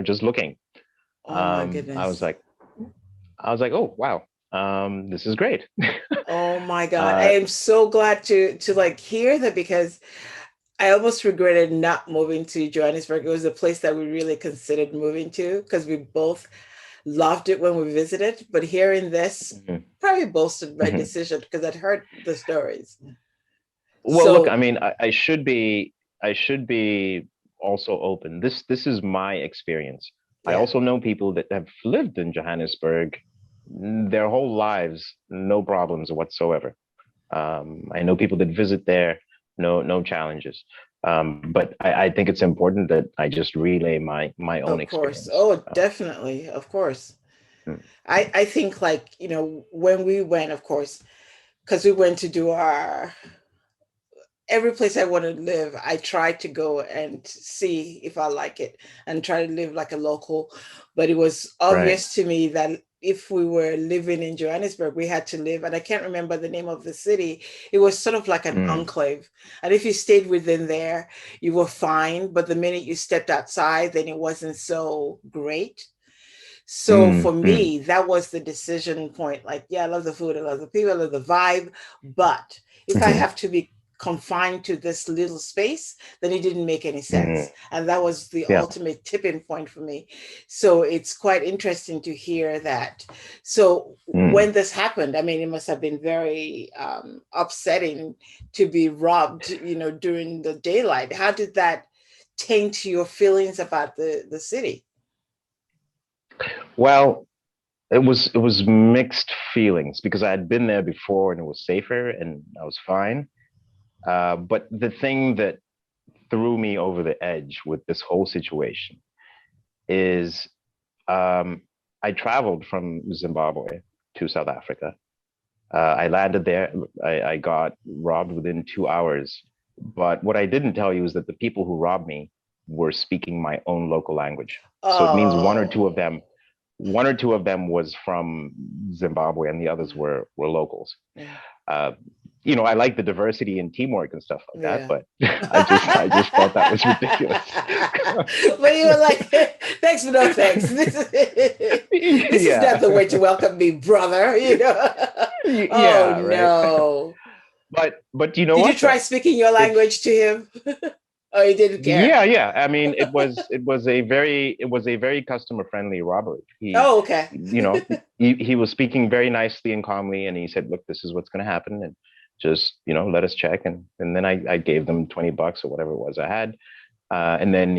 Speaker 2: just looking.
Speaker 1: Oh my
Speaker 2: I was
Speaker 1: goodness.
Speaker 2: like, oh wow, this is great.
Speaker 1: Oh my God. I
Speaker 2: uh,
Speaker 1: am so glad to like hear that because I almost regretted not moving to Johannesburg. It was a place that we really considered moving to because we both loved it when we visited. But hearing this
Speaker 2: mhm,
Speaker 1: probably bolstered my
Speaker 2: mhm.
Speaker 1: decision because I'd heard the stories.
Speaker 2: Well, look, I
Speaker 1: So
Speaker 2: mean, I should be also open. This is my experience. I
Speaker 1: yeah.
Speaker 2: also know people that have lived in Johannesburg their whole lives, no problems whatsoever. I know people that visit there, no challenges. But I think it's important that I just relay my own
Speaker 1: Of course.
Speaker 2: experience.
Speaker 1: Oh, definitely. Of course.
Speaker 2: Mm,
Speaker 1: I think like, when we went, of course, because we went to do our every place I want to live, I try to go and see if I like it and try to live like a local. But it was
Speaker 2: right.
Speaker 1: obvious to me that if we were living in Johannesburg, we had to live, and I can't remember the name of the city. It was sort of like an
Speaker 2: Mm,
Speaker 1: enclave. And if you stayed within there, you were fine. But the minute you stepped outside, then it wasn't so great. So for
Speaker 2: mm.
Speaker 1: me, that was the decision point. Like, yeah, I love the food, I love the people, I love the vibe. But if I
Speaker 2: Hmm.
Speaker 1: have to be confined to this little space, then it didn't make any
Speaker 2: Hmm.
Speaker 1: sense. And that was the
Speaker 2: Yeah.
Speaker 1: ultimate tipping point for me. So it's quite interesting to hear that. So
Speaker 2: Mm.
Speaker 1: when this happened, I mean, it must have been very upsetting to be robbed, during the daylight. How did that taint your feelings about the city?
Speaker 2: Well, it was mixed feelings because I had been there before and it was safer and I was fine. But the thing that threw me over the edge with this whole situation is um, I traveled from Zimbabwe to South Africa. I landed there. I got robbed within 2 hours. But what I didn't tell you is that the people who robbed me were speaking my own local language. So it means
Speaker 1: Oh.
Speaker 2: one or two of them was from Zimbabwe, and the others
Speaker 1: Mm,
Speaker 2: were locals.
Speaker 1: yeah.
Speaker 2: Uh, I like the diversity and teamwork and stuff like that,
Speaker 1: Yeah.
Speaker 2: but I just thought that was ridiculous.
Speaker 1: But you were like, thanks, but no thanks. This is not the
Speaker 2: Yeah,
Speaker 1: way to welcome me, brother. Oh
Speaker 2: yeah, right.
Speaker 1: no.
Speaker 2: But you know
Speaker 1: Did you
Speaker 2: what
Speaker 1: try
Speaker 2: though?
Speaker 1: speaking your
Speaker 2: It's
Speaker 1: language to him? Oh, he didn't care.
Speaker 2: Yeah. I mean, it was a very customer friendly robbery. He,
Speaker 1: Oh, okay.
Speaker 2: you know, he was speaking very nicely and calmly, and he said, "Look, this is what's going to happen, and just let us check." And then I gave them $20 or whatever it was I had, and then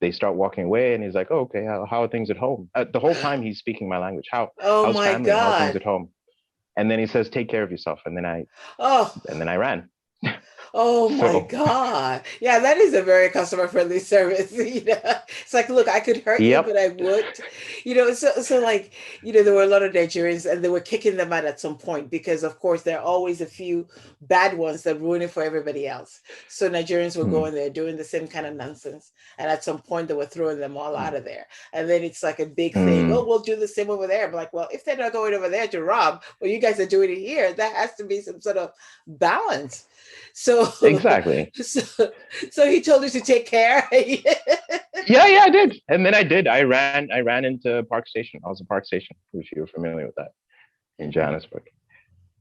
Speaker 2: they start walking away, and he's like, "Oh, okay, how are things at home?" The whole time he's speaking my language.
Speaker 1: Oh
Speaker 2: How's
Speaker 1: my
Speaker 2: family? How are things
Speaker 1: God.
Speaker 2: at home? And then he says, "Take care of yourself," and then I
Speaker 1: Oh.
Speaker 2: and then I ran.
Speaker 1: Oh my
Speaker 2: So,
Speaker 1: God. Yeah, that is a very customer friendly service. It's like, look, I could hurt you,
Speaker 2: yep.
Speaker 1: but I would. So like, there were a lot of Nigerians and they were kicking them out at some point because of course there are always a few bad ones that ruin it for everybody else. So Nigerians were
Speaker 2: Hmm.
Speaker 1: going there doing the same kind of nonsense. And at some point they were throwing them all
Speaker 2: Hmm.
Speaker 1: out of there. And then it's like a big thing. Oh,
Speaker 2: Hmm.
Speaker 1: we'll do the same over there. But like, well, if they're not going over there to rob, well, you guys are doing it here. That has to be some sort of balance. So,
Speaker 2: Exactly.
Speaker 1: so he told you to take care.
Speaker 2: Yeah, I did. And then I did. I ran into Park Station. I was in Park Station, if you're familiar with that, in Johannesburg.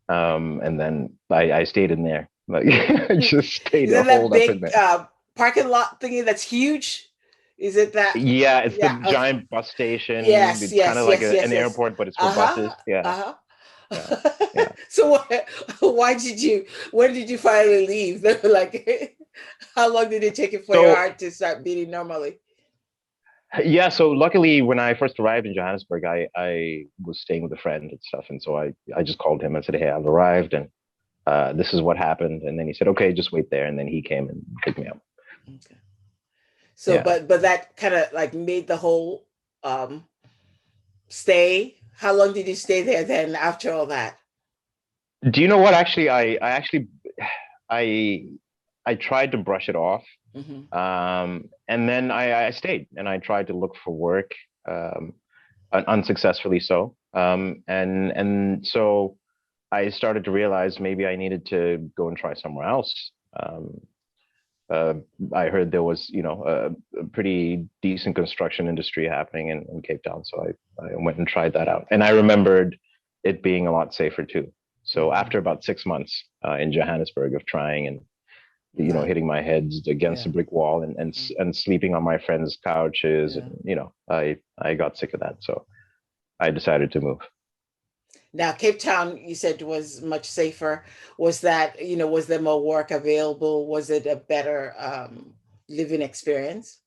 Speaker 2: And then I stayed in there. Like I just stayed
Speaker 1: Is it that
Speaker 2: holed up in
Speaker 1: big
Speaker 2: there.
Speaker 1: parking lot thingy that's huge? Is it that?
Speaker 2: Yeah, it's the
Speaker 1: Yeah. Okay.
Speaker 2: giant bus station.
Speaker 1: Yes.
Speaker 2: It's kind
Speaker 1: Yes.
Speaker 2: of like
Speaker 1: Yes. Yes.
Speaker 2: an
Speaker 1: Yes.
Speaker 2: airport, but it's for
Speaker 1: Uh huh.
Speaker 2: buses. Yeah,
Speaker 1: Uh
Speaker 2: yeah,
Speaker 1: huh.
Speaker 2: yeah.
Speaker 1: So why did you? When did you finally leave? They were like, how long did it take it for your
Speaker 2: So
Speaker 1: heart to start beating normally?
Speaker 2: yeah, so luckily when I first arrived in Johannesburg, I was staying with a friend and stuff, and so I just called him and said, "Hey, I've arrived, and this is what happened." And then he said, "Okay, just wait there." And then he came and picked me up.
Speaker 1: Okay. So,
Speaker 2: Yeah.
Speaker 1: but that kind of like made the whole um stay. How long did you stay there then after all that?
Speaker 2: Do you know what? Actually, I I tried to brush it off,
Speaker 1: Hmm.
Speaker 2: and then I stayed and I tried to look for work. Um, unsuccessfully so. And so I started to realize maybe I needed to go and try somewhere else. Uh, I heard there was, a pretty decent construction industry happening in Cape Town, so I went and tried that out, and I remembered it being a lot safer too. So
Speaker 1: Mhm.
Speaker 2: after about 6 months in Johannesburg of trying and
Speaker 1: Not,
Speaker 2: hitting my heads against a
Speaker 1: yeah.
Speaker 2: brick wall
Speaker 1: Mm,
Speaker 2: and sleeping on my friends' couches, and
Speaker 1: yeah.
Speaker 2: I got sick of that, so I decided to move.
Speaker 1: Now, Cape Town, you said was much safer. Was that, was there more work available? Was it a better living experience?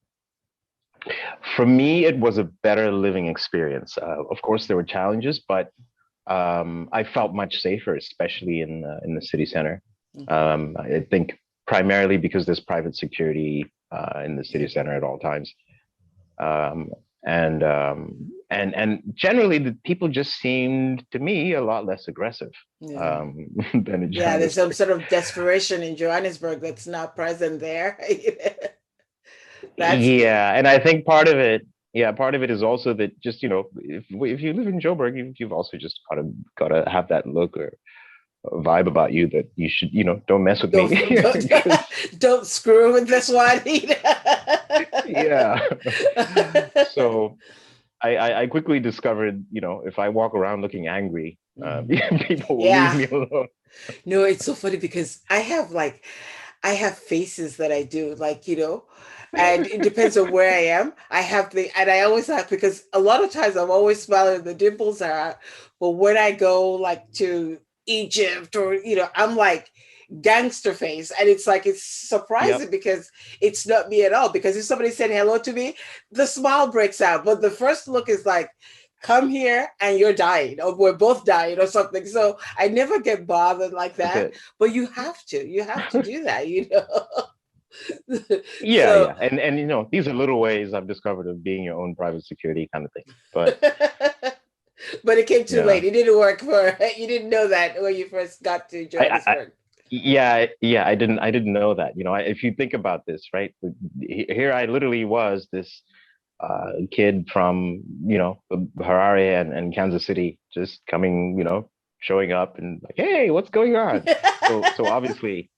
Speaker 2: For me, it was a better living experience. Of course, there were challenges, but I felt much safer, especially in the city center.
Speaker 1: Okay.
Speaker 2: I think primarily because there's private security in the city
Speaker 1: Yeah.
Speaker 2: center at all times, um, and generally the people just seemed to me a lot less aggressive
Speaker 1: Yeah.
Speaker 2: than in
Speaker 1: Yeah, there's some
Speaker 2: Johannesburg.
Speaker 1: sort of desperation in Johannesburg that's not present there. That's good.
Speaker 2: Yeah, and I think part of it is also that just if you live in Joburg, you've also just gotta have that look or vibe about you that you should don't mess with me
Speaker 1: Don't
Speaker 2: because
Speaker 1: don't screw with this one either.
Speaker 2: yeah. So I quickly discovered if I walk around looking angry,
Speaker 1: Mhm.
Speaker 2: people will leave
Speaker 1: Yeah.
Speaker 2: me alone.
Speaker 1: No, it's so funny because I have faces that I do, and it depends on where I am. And I always have, because a lot of times I'm always smiling, the dimples are out. But when I go like to Egypt or, I'm like gangster face. And it's like, it's
Speaker 2: Yep.
Speaker 1: surprising because it's not me at all. Because if somebody said hello to me, the smile breaks out. But the first look is like, come here and you're dying, or we're both dying, or something. So I never get bothered like
Speaker 2: That's
Speaker 1: that.
Speaker 2: it.
Speaker 1: But you have to do that.
Speaker 2: Yeah,
Speaker 1: So
Speaker 2: yeah. And these are little ways I've discovered of being your own private security kind of thing. But
Speaker 1: but it came too
Speaker 2: yeah.
Speaker 1: late. It didn't work for you didn't know that when you first got to
Speaker 2: I
Speaker 1: Johannesburg.
Speaker 2: yeah, yeah, I didn't know that. If you think about this, right? Here I literally was this kid from Harare and Kansas City, just coming, showing up and like, hey, what's going on? So obviously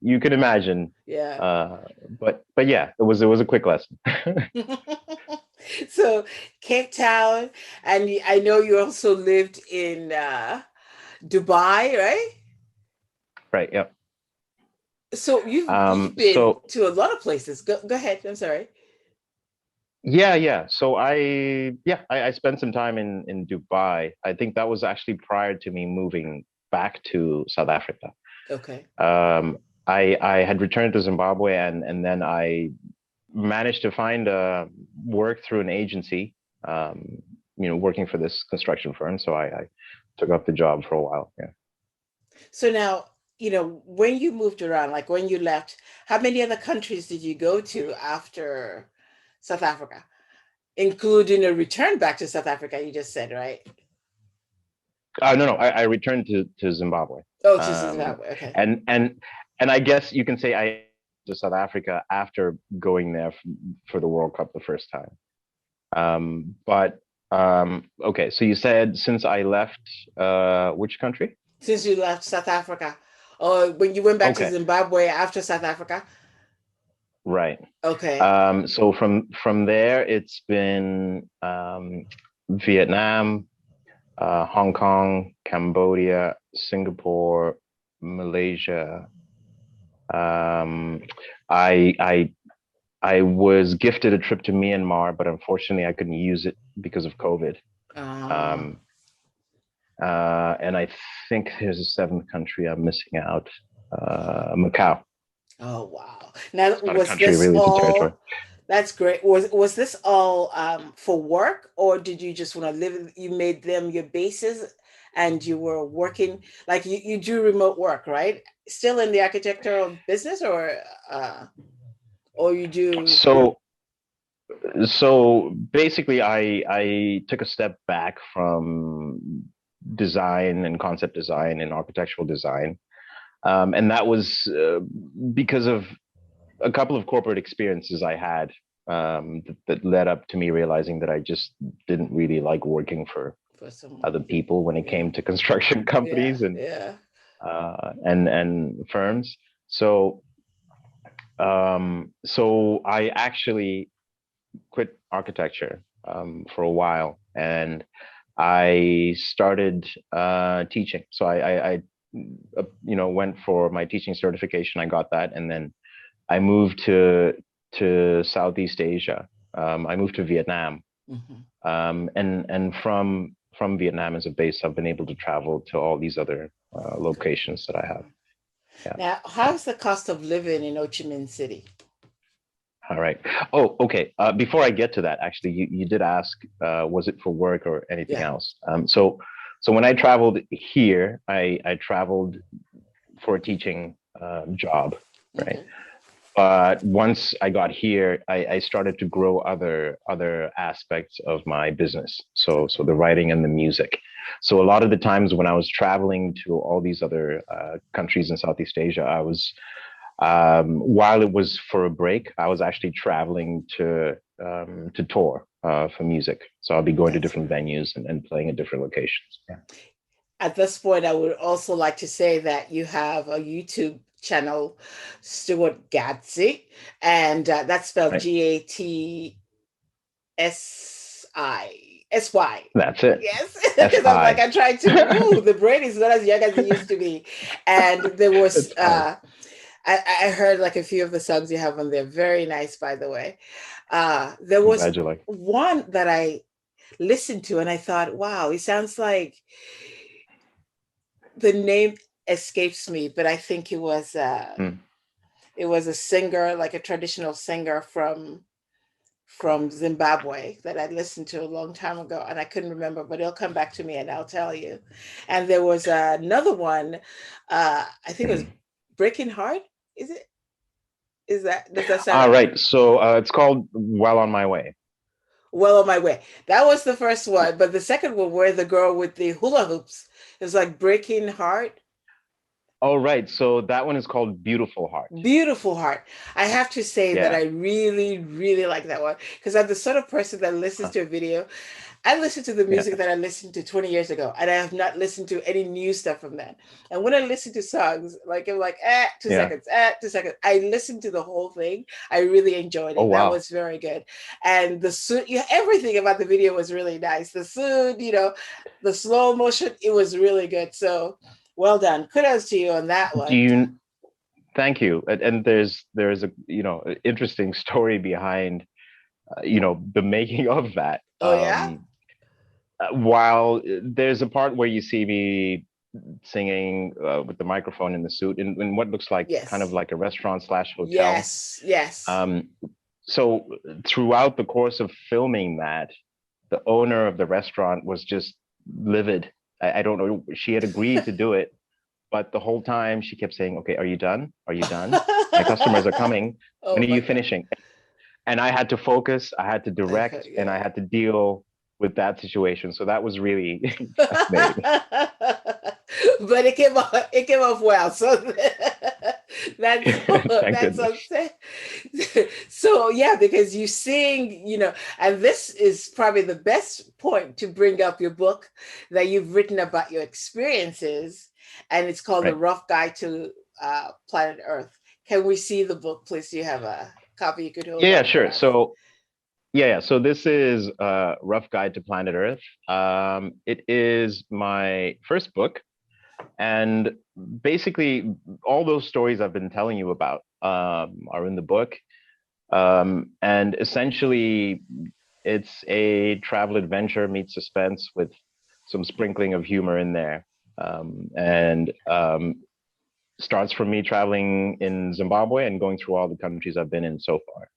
Speaker 2: you can imagine.
Speaker 1: Yeah.
Speaker 2: Uh, but yeah, it was a quick lesson.
Speaker 1: So Cape Town, and I know you also lived in Dubai, right?
Speaker 2: Right. Yeah.
Speaker 1: So you've been
Speaker 2: So
Speaker 1: to a lot of places. Go ahead. I'm sorry.
Speaker 2: yeah. So I spent some time in Dubai. I think that was actually prior to me moving back to South Africa.
Speaker 1: Okay.
Speaker 2: Um, I had returned to Zimbabwe and then I managed to find work through an agency, working for this construction firm. So I took up the job for a while. Yeah.
Speaker 1: So now, when you moved around, like when you left, how many other countries did you go to after South Africa, including a return back to South Africa? You just said, right?
Speaker 2: No, no, I returned to Zimbabwe.
Speaker 1: Oh, to
Speaker 2: Um,
Speaker 1: Zimbabwe. Okay.
Speaker 2: and and and I guess you can say I to South Africa after going there for the World Cup the first time. But okay, so you said since I left, which country?
Speaker 1: Since you left South Africa, or when you went back to
Speaker 2: Okay,
Speaker 1: Zimbabwe after South Africa?
Speaker 2: right.
Speaker 1: Okay.
Speaker 2: So from there, it's been Vietnam, Hong Kong, Cambodia, Singapore, Malaysia. Um, I I I was gifted a trip to Myanmar, but unfortunately, I couldn't use it because of COVID.
Speaker 1: Uh,
Speaker 2: Um, and I think there's a seventh country I'm missing out. Macau.
Speaker 1: oh wow. Now,
Speaker 2: It's not a
Speaker 1: was
Speaker 2: country,
Speaker 1: this
Speaker 2: really. It's a territory.
Speaker 1: all? That's great. Was this all for work, or did you just want to live? You made them your bases, and you were working like you do remote work, right? Still in the architectural business, or you do?
Speaker 2: So so basically, I took a step back from design and concept design and architectural design, and that was because of a couple of corporate experiences I had. that led up to me realizing that I just didn't really like working for
Speaker 1: someone.
Speaker 2: other people when it came to construction
Speaker 1: Yeah,
Speaker 2: companies
Speaker 1: yeah.
Speaker 2: and firms. So so I actually quit architecture for a while, and I started teaching. So went for my teaching certification. I got that, and then I moved to Southeast Asia. I moved to Vietnam,
Speaker 1: Hmm.
Speaker 2: and from Vietnam as a base, I've been able to travel to all these other locations that I have. Yeah.
Speaker 1: Now, how's the cost of living in Ho Chi Minh City?
Speaker 2: All right. Oh, okay. Before I get to that, actually, you did ask, was it for work or anything
Speaker 1: Yeah.
Speaker 2: else? So when I traveled here, I traveled for a teaching job, right?
Speaker 1: Okay.
Speaker 2: But once I got here, I started to grow other aspects of my business. So
Speaker 1: Okay.
Speaker 2: the writing and the music. So a lot of the times when I was traveling to all these other countries in Southeast Asia, I was while it was for a break, I was actually traveling to tour for music. So I'll be going to
Speaker 1: That's
Speaker 2: different
Speaker 1: right.
Speaker 2: venues and playing at different locations. Yeah.
Speaker 1: At this point, I would also like to say that you have a YouTube channel, Stewart Gatsi, and that's spelled
Speaker 2: Right.
Speaker 1: Gatsy.
Speaker 2: That's it.
Speaker 1: Yes, because I'm like,
Speaker 2: SI.
Speaker 1: I'm trying to, ooh, the brain is not as young as it used to be. And there was,
Speaker 2: It's fine.
Speaker 1: I heard like a few of the songs you have on there. Very nice, by the way. There
Speaker 2: I'm
Speaker 1: was
Speaker 2: glad you like.
Speaker 1: one that I listened to and I thought, wow, it sounds like the name escapes me, but I think
Speaker 2: Mm.
Speaker 1: it was a singer, like a traditional singer from Zimbabwe that I listened to a long time ago, and I couldn't remember, but it'll come back to me and I'll tell you. And there was another one, I think it was
Speaker 2: Mm.
Speaker 1: Breaking Heart. Is it? Is that? Does that sound
Speaker 2: All
Speaker 1: right?
Speaker 2: right. So it's called Well on My Way.
Speaker 1: Well on my way. That was the first
Speaker 2: Yeah.
Speaker 1: one, but the second one, where the girl with the hula hoops, is like Breaking Heart.
Speaker 2: All right. So that one is called Beautiful Heart.
Speaker 1: Beautiful Heart. I have to say that
Speaker 2: Yeah.
Speaker 1: I really, really like that one because I'm the sort of person that listens
Speaker 2: Huh.
Speaker 1: to a video. I listen to the
Speaker 2: Yeah.
Speaker 1: music that I listened to 20 years ago, and I have not listened to any new stuff from then. And when I listen to songs, like I'm like, 2 seconds,
Speaker 2: Yeah.
Speaker 1: 2 seconds. I listened to the whole thing. I really enjoyed
Speaker 2: Oh
Speaker 1: it. That
Speaker 2: wow.
Speaker 1: was very good. And the suit, yeah, everything about the video was really nice. The suit, the slow motion, it was really good. So well done. Kudos to you on that
Speaker 2: Do
Speaker 1: one.
Speaker 2: you Thank you. And there's a interesting story behind the making of that.
Speaker 1: Oh yeah?
Speaker 2: While there's a part where you see me singing with the microphone in the suit in what looks like kind of
Speaker 1: Yes.
Speaker 2: like a restaurant slash hotel.
Speaker 1: Yes. Yes.
Speaker 2: Um, so throughout the course of filming that, the owner of the restaurant was just livid. I don't know. She had agreed to do it, but the whole time she kept saying, "Okay, are you done? Are you done? My customers are coming. When
Speaker 1: Oh
Speaker 2: are
Speaker 1: my
Speaker 2: you
Speaker 1: God.
Speaker 2: finishing?" And I had to focus, I had to direct, and I
Speaker 1: Yeah.
Speaker 2: had to deal with that situation. So that was really fascinating.
Speaker 1: But it came off well. So that's
Speaker 2: Thank
Speaker 1: that's what I'm
Speaker 2: goodness.
Speaker 1: saying. So yeah, because you sing, and this is probably the best point to bring up your book that you've written about your experiences, and it's called The
Speaker 2: Right.
Speaker 1: Rough Guide to Planet Earth. Can we see the book, please? Do you have a copy you could hold
Speaker 2: Yeah,
Speaker 1: up for
Speaker 2: sure.
Speaker 1: us?
Speaker 2: So yeah. So this is a Rough Guide to Planet Earth. It is my first book, and basically all those stories I've been telling you about are in the book. And essentially, it's a travel adventure meets suspense with some sprinkling of humor in there. And starts from me traveling in Zimbabwe and going through all the countries I've been in so far.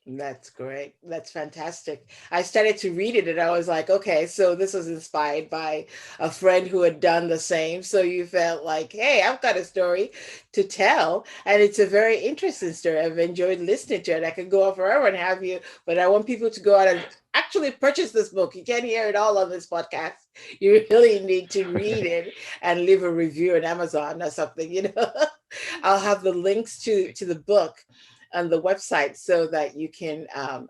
Speaker 1: That's great. That's fantastic. I started to read it and I was like, okay, so this was inspired by a friend who had done the same. So you felt like, hey, I've got a story to tell. And it's a very interesting story. I've enjoyed listening to it. I could go on forever and have you, but I want people to go out and actually purchase this book. You can't hear it all on this podcast. You really need to read it and leave a review on Amazon or something. I'll have the links to the book on the website so that you can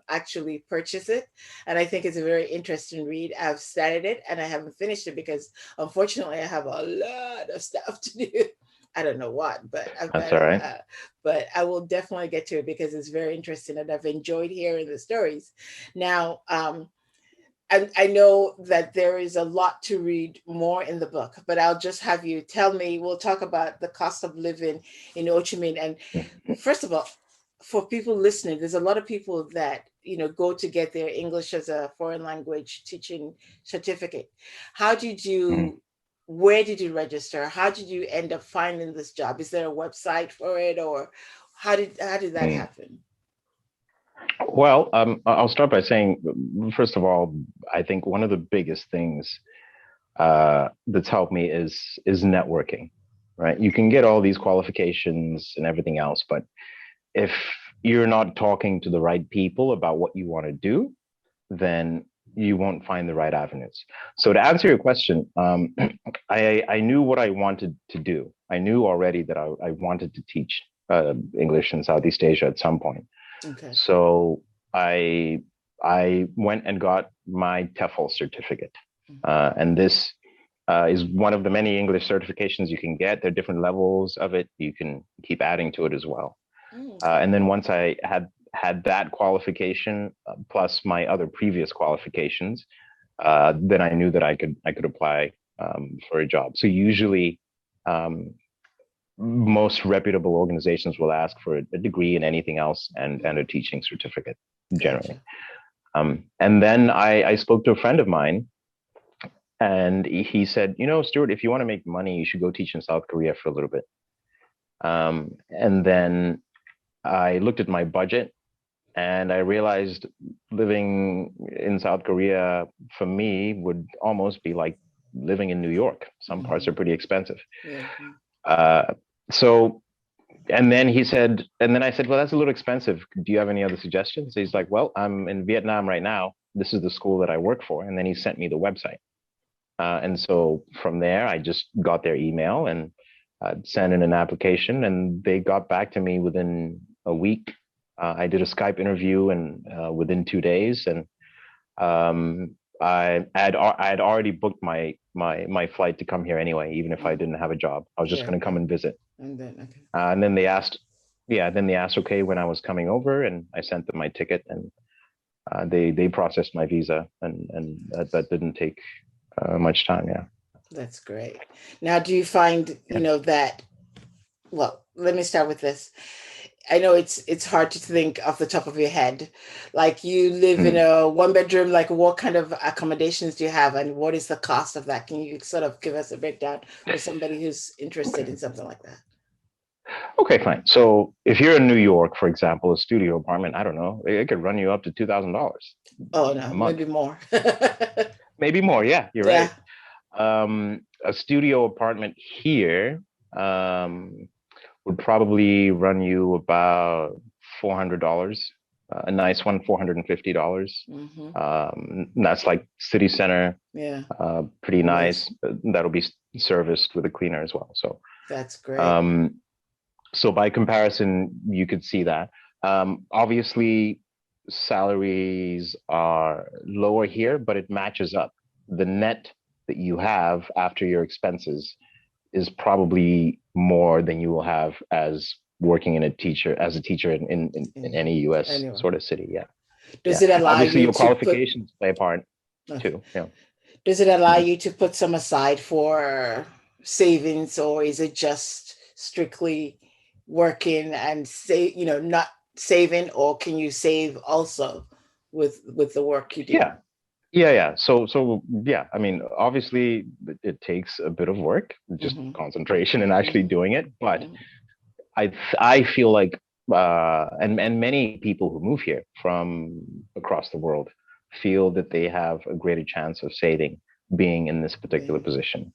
Speaker 1: actually purchase it. And I think it's a very interesting read. I've started it and I haven't finished it because unfortunately I have a lot of stuff to do. I don't know what, but I've
Speaker 2: That's
Speaker 1: got
Speaker 2: all
Speaker 1: it.
Speaker 2: right.
Speaker 1: But I will definitely get to it because it's very interesting and I've enjoyed hearing the stories. Now, I know that there is a lot to read more in the book, but I'll just have you tell me. We'll talk about the cost of living in Ho Chi Minh. And first of all, for people listening, there's a lot of people that go to get their English as a foreign language teaching certificate. How did
Speaker 2: Mhm.
Speaker 1: you? Where did you register? How did you end up finding this job? Is there a website for it, or how did that
Speaker 2: Mm.
Speaker 1: happen?
Speaker 2: Well, I'll start by saying, first of all, I think one of the biggest things that's helped me is networking, right? You can get all these qualifications and everything else, but if you're not talking to the right people about what you want to do, then you won't find the right avenues. So to answer your question, I knew what I wanted to do. I knew already that I wanted to teach English in Southeast Asia at some point.
Speaker 1: Okay.
Speaker 2: So I I went and got my TEFL certificate, and this is one of the many English certifications you can get. There are different levels of it. You can keep adding to it as well.
Speaker 1: Okay.
Speaker 2: And then once I had that qualification plus my other previous qualifications, then I knew that I could apply for a job. So usually, um, most reputable organizations will ask for a degree in anything else and a teaching certificate generally.
Speaker 1: Gotcha.
Speaker 2: And then I spoke to a friend of mine, and he said, Stuart, if you want to make money, you should go teach in South Korea for a little bit. And then I looked at my budget and I realized living in South Korea for me would almost be like living in New York. Some parts
Speaker 1: Hmm.
Speaker 2: are pretty expensive.
Speaker 1: Yeah.
Speaker 2: Uh, so, and then he said, and then I said, well, that's a little expensive. Do you have any other suggestions? He's like, well, I'm in Vietnam right now. This is the school that I work for. And then he sent me the website. And so from there, I just got their email and sent in an application, and they got back to me within a week. I did a Skype interview, and within 2 days, and I had already booked my flight to come here anyway, even if I
Speaker 1: Mm.
Speaker 2: didn't have a job. I was just
Speaker 1: Yeah.
Speaker 2: going to come and visit.
Speaker 1: And then okay.
Speaker 2: And then they asked, yeah, then they asked, okay, when I was coming over, and I sent them my ticket, and they processed my visa, and that didn't take much time. Yeah.
Speaker 1: That's great. Now, do you find,
Speaker 2: Yeah.
Speaker 1: that, well, let me start with this. I know it's hard to think off the top of your head. Like you live in
Speaker 2: Mm.
Speaker 1: a one bedroom, like what kind of accommodations do you have and what is the cost of that? Can you sort of give us a breakdown for somebody who's interested
Speaker 2: Okay.
Speaker 1: in something like that?
Speaker 2: Okay, fine. So if you're in New York, for example, a studio apartment, I don't know, it could run you up to $2,000
Speaker 1: Oh
Speaker 2: a
Speaker 1: no,
Speaker 2: month,
Speaker 1: maybe more.
Speaker 2: maybe more. Yeah, you're
Speaker 1: Yeah.
Speaker 2: right. A studio apartment here would probably run you about $400. A nice one, $450.
Speaker 1: Hmm.
Speaker 2: That's like city center,
Speaker 1: Yeah.
Speaker 2: pretty nice.
Speaker 1: Nice.
Speaker 2: That'll be serviced with a cleaner as well.
Speaker 1: That's great.
Speaker 2: Um, so by comparison, you could see that. Obviously, salaries are lower here, but it matches up. The net that you have after your expenses is probably more than you will have as working as a teacher in
Speaker 1: Yeah.
Speaker 2: any US
Speaker 1: Anyway,
Speaker 2: sort of city. Yeah.
Speaker 1: does
Speaker 2: Yeah.
Speaker 1: it allow
Speaker 2: Obviously
Speaker 1: you
Speaker 2: your
Speaker 1: to put
Speaker 2: qualifications play a part
Speaker 1: okay.
Speaker 2: too. Yeah.
Speaker 1: Does it allow
Speaker 2: Mhm.
Speaker 1: you to put some aside for savings, or is it just strictly working and say, not saving, or can you save also with the work you do?
Speaker 2: Yeah. Yeah. So yeah, I mean, obviously it takes a bit of work, just
Speaker 1: Hmm.
Speaker 2: concentration and actually
Speaker 1: Hmm.
Speaker 2: doing it. But
Speaker 1: Hmm.
Speaker 2: I feel like and many people who move here from across the world feel that they have a greater chance of saving being in this particular
Speaker 1: Yeah.
Speaker 2: position.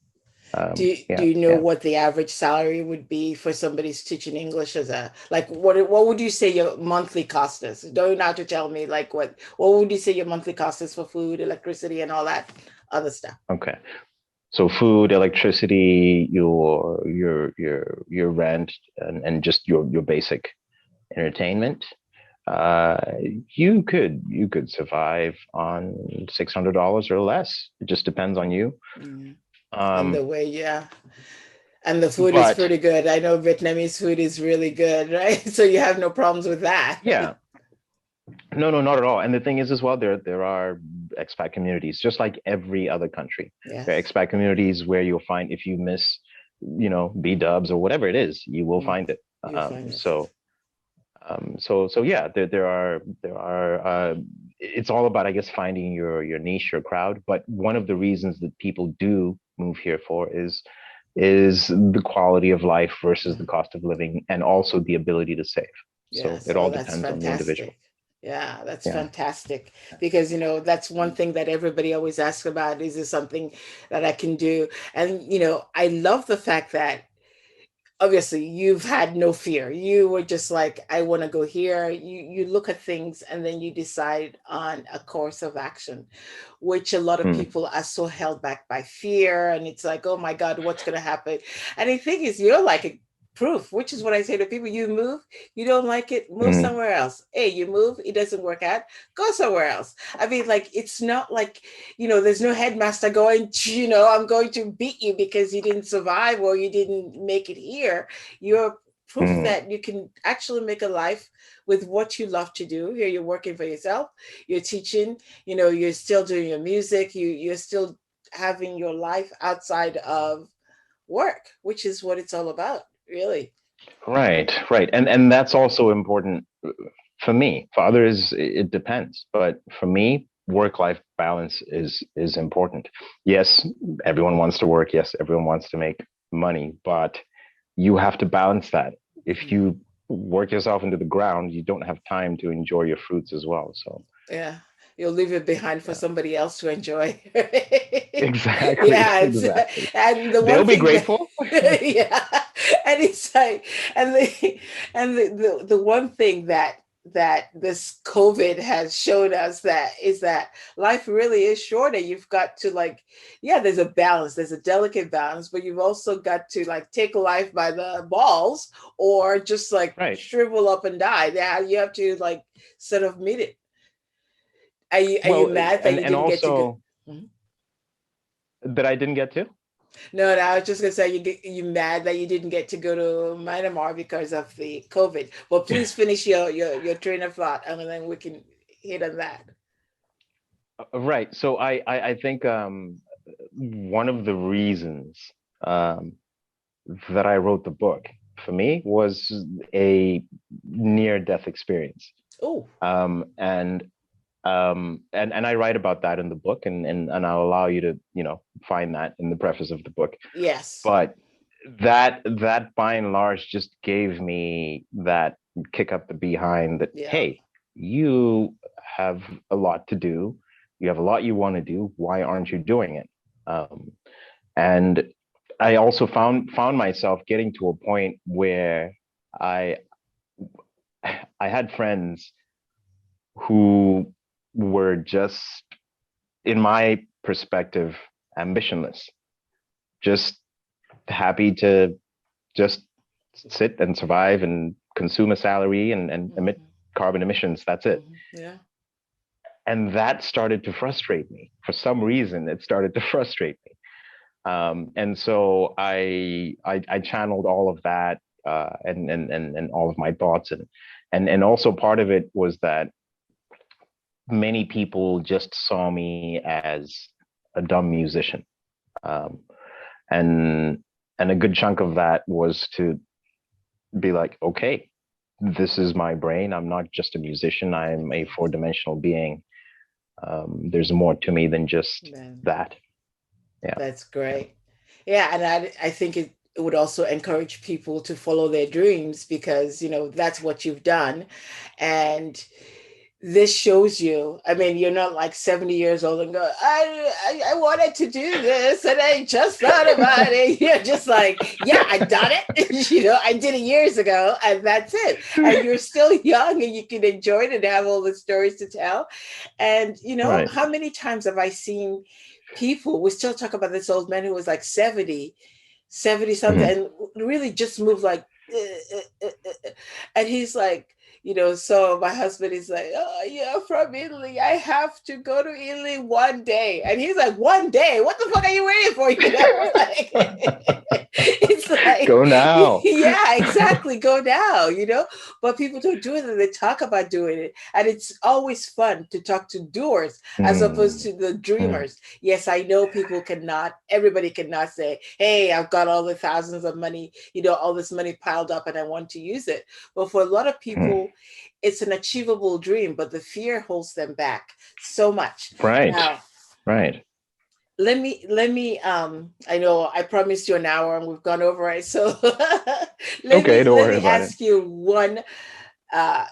Speaker 1: Do
Speaker 2: Yeah,
Speaker 1: you know
Speaker 2: yeah.
Speaker 1: what the average salary would be for somebody who's teaching English as a like what would you say your monthly cost is? Don't have to tell me like what would you say your monthly cost is for food, electricity, and all that other stuff?
Speaker 2: Okay. So food, electricity, your rent, and just your basic. entertainment, uh, you could survive on $600 or less. It just depends on you.
Speaker 1: Mm. And
Speaker 2: Um,
Speaker 1: the way, yeah. And the food is
Speaker 2: but
Speaker 1: pretty good. I know Vietnamese food is really good, right? So you have no problems with that.
Speaker 2: yeah, no, no, not at all. And the thing is, as well, there are expat communities, just like every other country. There are
Speaker 1: Yes,
Speaker 2: expat communities where you'll find if you miss, B dubs or whatever it is, you will
Speaker 1: mm.
Speaker 2: find it.
Speaker 1: You
Speaker 2: Um,
Speaker 1: find it.
Speaker 2: so so yeah, there are it's all about, I guess, finding your niche, your crowd. But one of the reasons that people do move here for is the quality of life versus the
Speaker 1: Mm.
Speaker 2: cost of living, and also the ability to save. So
Speaker 1: Yes.
Speaker 2: it
Speaker 1: Oh,
Speaker 2: all
Speaker 1: that's
Speaker 2: depends on the individual.
Speaker 1: fantastic. Yeah, that's
Speaker 2: Yeah.
Speaker 1: fantastic. Because, that's one thing that everybody always asks about. Is there something that I can do? And, I love the fact that obviously you've had no fear. You were just like, I want to go here. You look at things and then you decide on a course of action, which a lot of
Speaker 2: Hmm.
Speaker 1: people are so held back by fear. And it's like, oh my God, what's going to happen? And the thing is, you're like a proof, which is what I say to people. You move, you don't like it, move
Speaker 2: Hmm.
Speaker 1: somewhere else. Hey, you move, it doesn't work out, go somewhere else. I mean, like, it's not like, there's no headmaster going, I'm going to beat you because you didn't survive or you didn't make it here. You're proof
Speaker 2: Hmm.
Speaker 1: that you can actually make a life with what you love to do. Here you're working for yourself, you're teaching, you're still doing your music, you're still having your life outside of work, which is what it's all about, really.
Speaker 2: Right, right. And that's also important for me. For others, it depends. But for me, work-life balance is important. Yes, everyone wants to work. Yes, everyone wants to make money, but you have to balance that. If
Speaker 1: Mm.
Speaker 2: you work yourself into the ground, you don't have time to enjoy your fruits as well. So,
Speaker 1: Yeah, you'll leave it behind for
Speaker 2: yeah.
Speaker 1: somebody else to enjoy.
Speaker 2: Exactly,
Speaker 1: Yeah,
Speaker 2: exactly.
Speaker 1: and the one
Speaker 2: They'll be
Speaker 1: thing that
Speaker 2: grateful.
Speaker 1: yeah, and it's like and the one thing that this COVID has shown us that is that life really is short, and you've got to, like, yeah, there's a balance, there's a delicate balance, but you've also got to, like, take life by the balls or just like
Speaker 2: Right.
Speaker 1: shrivel up and die. Yeah, you have to, like, sort of meet it. Are you
Speaker 2: Well,
Speaker 1: mad that
Speaker 2: and
Speaker 1: you
Speaker 2: and
Speaker 1: didn't get to go?
Speaker 2: also
Speaker 1: Mhm.
Speaker 2: that I didn't get to.
Speaker 1: No, no, I was just gonna say you mad that you didn't get to go to Myanmar because of the COVID. Well, please finish your train of thought, and then we can hit on that.
Speaker 2: Right. So I think one of the reasons um, that I wrote the book for me was a near death experience.
Speaker 1: Oh,
Speaker 2: And and I write about that in the book, and I'll allow you to find that in the preface of the book.
Speaker 1: yes,
Speaker 2: But that by and large just gave me that kick up the behind that,
Speaker 1: yeah.
Speaker 2: hey, you have a lot to do, you have a lot you want to do, why aren't you doing it? And I also found myself getting to a point where i I had friends who were just, in my perspective, ambitionless, just happy to just sit and survive and consume a salary and emit
Speaker 1: Hmm.
Speaker 2: carbon emissions. That's it.
Speaker 1: Hmm. Yeah.
Speaker 2: And that started to frustrate me. For some reason, it started to frustrate me. And so I channeled all of that and all of my thoughts, and also part of it was that many people just saw me as a dumb musician. Um, and and a good chunk of that was to be like, okay, this is my brain. I'm not just a musician. I'm a four-dimensional being. There's more to me than just
Speaker 1: Man,
Speaker 2: that. Yeah.
Speaker 1: that's
Speaker 2: Yeah.
Speaker 1: great. Yeah, and I think it would also encourage people to follow their dreams because that's what you've done, and this shows you. I mean, you're not like 70 years old and go, I wanted to do this and I just thought about it. You're just like, yeah, I done it. I did it years ago and that's it. And you're still young and you can enjoy it and have all the stories to tell. And
Speaker 2: Right.
Speaker 1: how many times have I seen people, we still talk about this old man who was like 70 something
Speaker 2: Mhm.
Speaker 1: and really just moved like, and he's like, So my husband is like, oh, you're from Italy. I have to go to Italy one day. And he's like, one day? What the fuck are you waiting for? Like, it's like,
Speaker 2: Go now.
Speaker 1: yeah, exactly. Go now. But people don't do it and they talk about doing it. And it's always fun to talk to doers as opposed
Speaker 2: Mm,
Speaker 1: to the
Speaker 2: mm,
Speaker 1: dreamers. Yes, I know everybody cannot say, hey, I've got all the thousands of money, all this money piled up and I want to use it. But for a lot of
Speaker 2: mm.
Speaker 1: people, it's an achievable dream, but the fear holds them back so much.
Speaker 2: Right,
Speaker 1: Now,
Speaker 2: right.
Speaker 1: let me I know I promised you an hour and we've gone over it. So let
Speaker 2: Okay,
Speaker 1: me
Speaker 2: don't
Speaker 1: let
Speaker 2: worry
Speaker 1: me
Speaker 2: about it.
Speaker 1: ask you one uh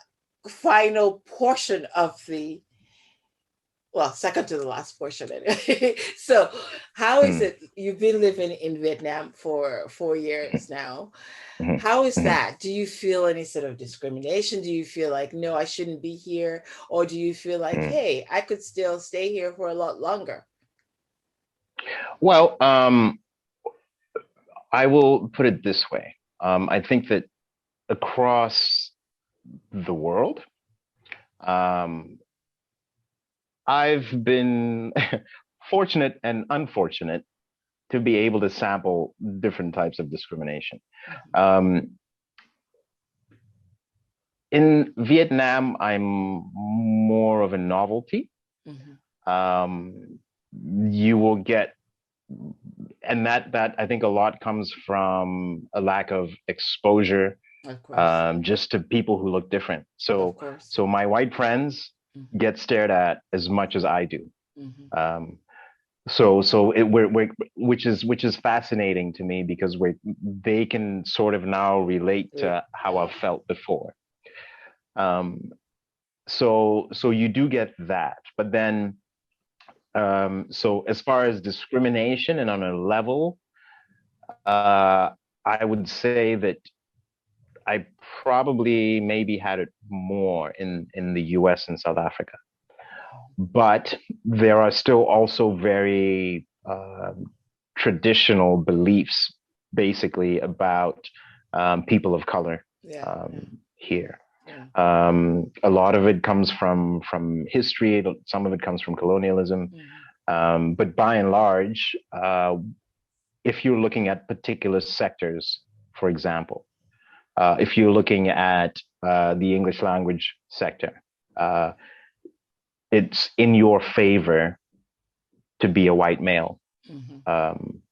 Speaker 1: final portion of the second to the last portion anyway. So how is
Speaker 2: Mm,
Speaker 1: it you've been living in Vietnam for 4 years now?
Speaker 2: mhm,
Speaker 1: How is
Speaker 2: mhm,
Speaker 1: that? Do you feel any sort of discrimination? Do you feel like, no, I shouldn't be here? Or do you feel like,
Speaker 2: mm.
Speaker 1: hey, I could still stay here for a lot longer?
Speaker 2: Well, I will put it this way. I think that across the world, um, I've been fortunate and unfortunate to be able to sample different types of discrimination.
Speaker 1: Mhm.
Speaker 2: Um, in Vietnam, I'm more of a novelty.
Speaker 1: Mhm.
Speaker 2: Um, you will get, and that I think a lot comes from a lack of exposure,
Speaker 1: Of course.
Speaker 2: just to people who look different.
Speaker 1: Of
Speaker 2: So,
Speaker 1: course.
Speaker 2: so my white friends
Speaker 1: Mhm.
Speaker 2: get stared at as much as I do.
Speaker 1: Mhm.
Speaker 2: Um, so which is fascinating to me because they can sort of now relate to how I've felt before. Um, so you do get that, but then so as far as discrimination and on a level, uh, I would say that I probably maybe had it more in the US and South Africa, but there are still also very traditional beliefs, basically about people of color
Speaker 1: Yeah. Yeah.
Speaker 2: here.
Speaker 1: Yeah.
Speaker 2: A lot of it comes from history. Some of it comes from colonialism.
Speaker 1: Mhm.
Speaker 2: But by and large, if you're looking at particular sectors, for example, if you're looking at the English language sector, uh, it's in your favor to be a white male,
Speaker 1: Mhm.
Speaker 2: um,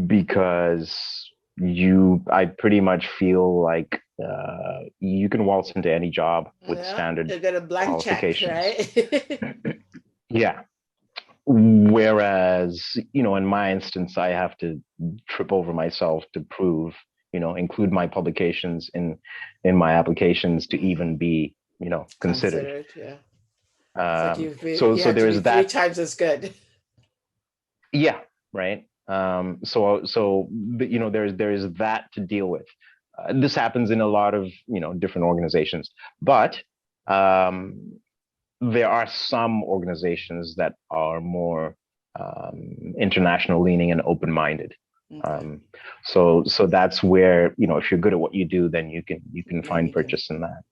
Speaker 2: because I pretty much feel like you can waltz into any job with
Speaker 1: Yeah.
Speaker 2: standard
Speaker 1: You got a blank check,
Speaker 2: qualifications.
Speaker 1: right?
Speaker 2: Yeah. Whereas, in my instance, I have to trip over myself to prove, include my publications in my applications to
Speaker 1: Mhm.
Speaker 2: even be, considered.
Speaker 1: Considered, yeah. It's like
Speaker 2: Um,
Speaker 1: you
Speaker 2: so
Speaker 1: have to
Speaker 2: there
Speaker 1: be
Speaker 2: is
Speaker 1: three
Speaker 2: that.
Speaker 1: times as good.
Speaker 2: Yeah, right. So there is that to deal with. This happens in a lot of different organizations, but um, there are some organizations that are more international leaning and open minded.
Speaker 1: Okay.
Speaker 2: Um, so that's where if you're good at what you do, then you can
Speaker 1: Then
Speaker 2: find
Speaker 1: you can.
Speaker 2: purchase in that.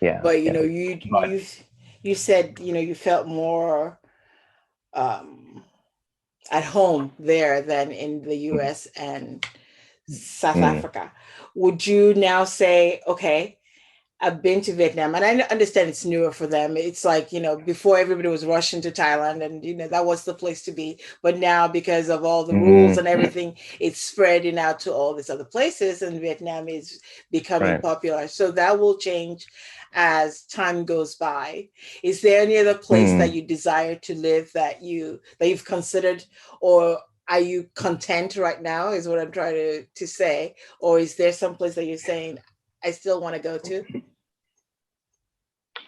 Speaker 2: Yeah,
Speaker 1: But
Speaker 2: yeah. But
Speaker 1: you said you felt more um, at home there than in the
Speaker 2: mm,
Speaker 1: U.S. and South
Speaker 2: mm,
Speaker 1: Africa. Would you now say, okay, I've been to Vietnam, and I understand it's newer for them. It's like, before everybody was rushing to Thailand, and, that was the place to be. But now, because of all the rules
Speaker 2: mm,
Speaker 1: and
Speaker 2: mm,
Speaker 1: everything, it's spreading out to all these other places, and Vietnam is becoming
Speaker 2: right.
Speaker 1: popular. So that will change as time goes by. Is there any other place that
Speaker 2: Mm.
Speaker 1: you desire to live that you've considered, or are you content right now? Is what I'm trying to say, or is there some place that you're saying I still want to go to?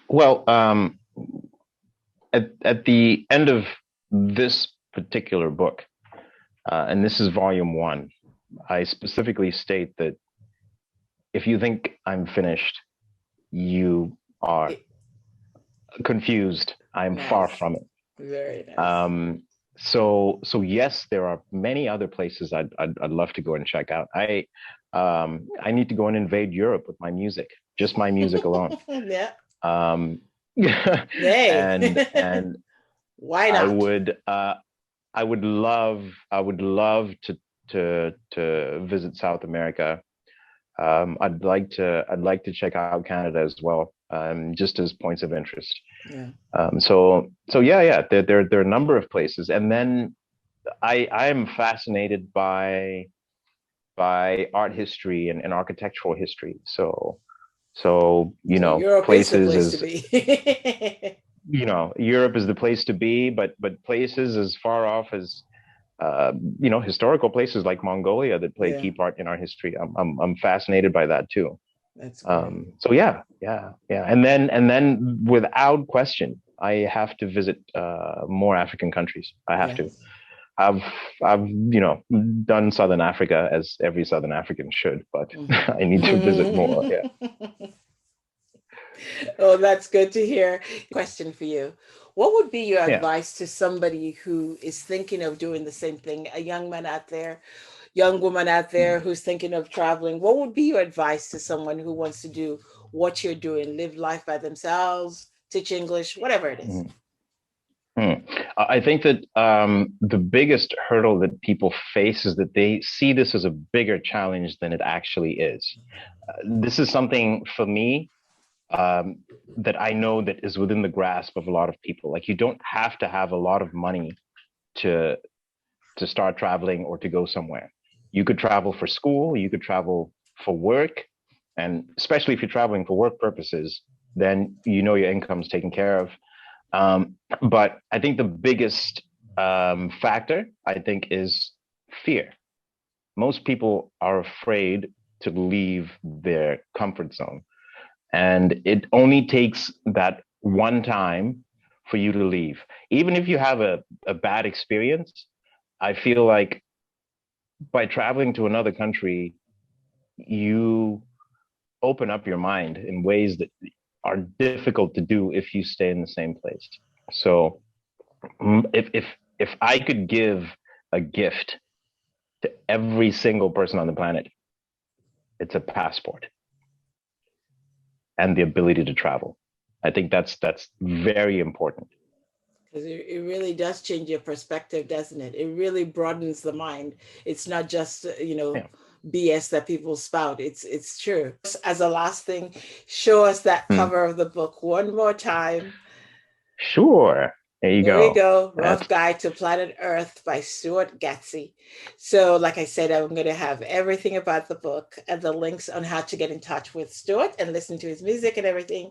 Speaker 2: Well, at the end of this particular book, and this is volume one, I specifically state that if you think I'm finished, you are
Speaker 1: It,
Speaker 2: confused. I'm far
Speaker 1: nice.
Speaker 2: from it.
Speaker 1: Very nice.
Speaker 2: Um, so yes, there are many other places I'd love to go and check out. I need to go and invade Europe with my music. just my music alone.
Speaker 1: Yeah.
Speaker 2: Um,
Speaker 1: Yay.
Speaker 2: and
Speaker 1: Why
Speaker 2: I
Speaker 1: not?
Speaker 2: would I would love to visit South America. I'd like to check out Canada as well, just as points of interest.
Speaker 1: Yeah.
Speaker 2: So yeah, there are a number of places, and then I am fascinated by art history and architectural history. So you
Speaker 1: So
Speaker 2: know,
Speaker 1: Europe is the
Speaker 2: places
Speaker 1: place to
Speaker 2: as
Speaker 1: be.
Speaker 2: Europe is the place to be, but places as far off as historical places like Mongolia that play a
Speaker 1: Yeah,
Speaker 2: key part in our history. I'm fascinated by that too.
Speaker 1: that's great.
Speaker 2: So yeah, and then without question, I have to visit more African countries. I have to.
Speaker 1: Yes.
Speaker 2: I've I've done Southern Africa as every Southern African should, but I need to visit more. Yeah.
Speaker 1: Oh, that's good to hear. Question for you. What would be your
Speaker 2: Yeah.
Speaker 1: advice to somebody who is thinking of doing the same thing? A young man out there, young woman out there who's thinking of traveling. What would be your advice to someone who wants to do what you're doing, live life by themselves, teach English, whatever it is?
Speaker 2: Mhm. Hmm. I think that the biggest hurdle that people face is that they see this as a bigger challenge than it actually is. This is something for me um, that I know that is within the grasp of a lot of people. Like you don't have to have a lot of money to start traveling or to go somewhere. You could travel for school, you could travel for work, and especially if you're traveling for work purposes, then you know your income's taken care of. But I think the biggest factor, I think, is fear. Most people are afraid to leave their comfort zone. And it only takes that one time for you to leave. Even if you have a bad experience, I feel like by traveling to another country, you open up your mind in ways that are difficult to do if you stay in the same place. So if I could give a gift to every single person on the planet, it's a passport and the ability to travel. I think that's very important.
Speaker 1: Because it really does change your perspective, doesn't it? It really broadens the mind. It's not just,
Speaker 2: Yeah.
Speaker 1: BS that people spout. It's true. As a last thing, show us that
Speaker 2: Hmm.
Speaker 1: cover of the book one more time.
Speaker 2: Sure. There you
Speaker 1: There we
Speaker 2: go.
Speaker 1: go. Rough
Speaker 2: That's
Speaker 1: Guide to Planet Earth by Stewart Gatsi. So, like I said, I'm going to have everything about the book and the links on how to get in touch with Stewart and listen to his music and everything,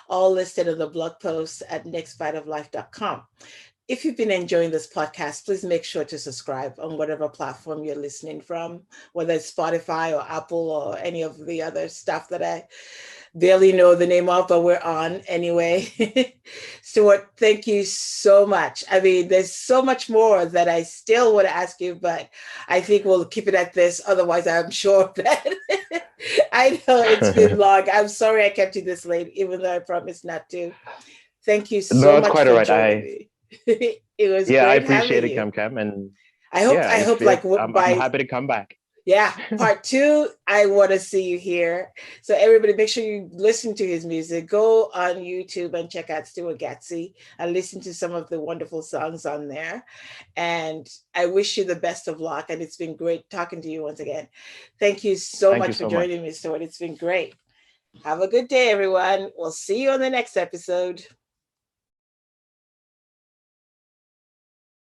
Speaker 1: all listed in the blog post at nextbiteoflife.com. If you've been enjoying this podcast, please make sure to subscribe on whatever platform you're listening from, whether it's Spotify or Apple or any of the other stuff that I barely know the name of, but we're on anyway. Stuart, thank you so much. I mean, there's so much more that I still want to ask you, but I think we'll keep it at this. Otherwise, I'm sure that I know it's been long. I'm sorry I kept you this late, even though I promised not to. Thank you
Speaker 2: no,
Speaker 1: so
Speaker 2: it's
Speaker 1: much
Speaker 2: quite all
Speaker 1: for
Speaker 2: right.
Speaker 1: joining me. It was
Speaker 2: Yeah, I
Speaker 1: great
Speaker 2: appreciate
Speaker 1: having
Speaker 2: it,
Speaker 1: you.
Speaker 2: Cam, and
Speaker 1: I hope
Speaker 2: yeah,
Speaker 1: I hope
Speaker 2: if
Speaker 1: like
Speaker 2: I'm
Speaker 1: by
Speaker 2: happy to come back.
Speaker 1: yeah, part two, I want to see you here. So everybody, make sure you listen to his music. Go on YouTube and check out Stewart Gatsi and listen to some of the wonderful songs on there. And I wish you the best of luck. And it's been great talking to you once again. Thank you so
Speaker 2: Thank you
Speaker 1: much for
Speaker 2: so much.
Speaker 1: joining me, Stewart. It's been great. Have a good day, everyone. We'll see you on the next episode.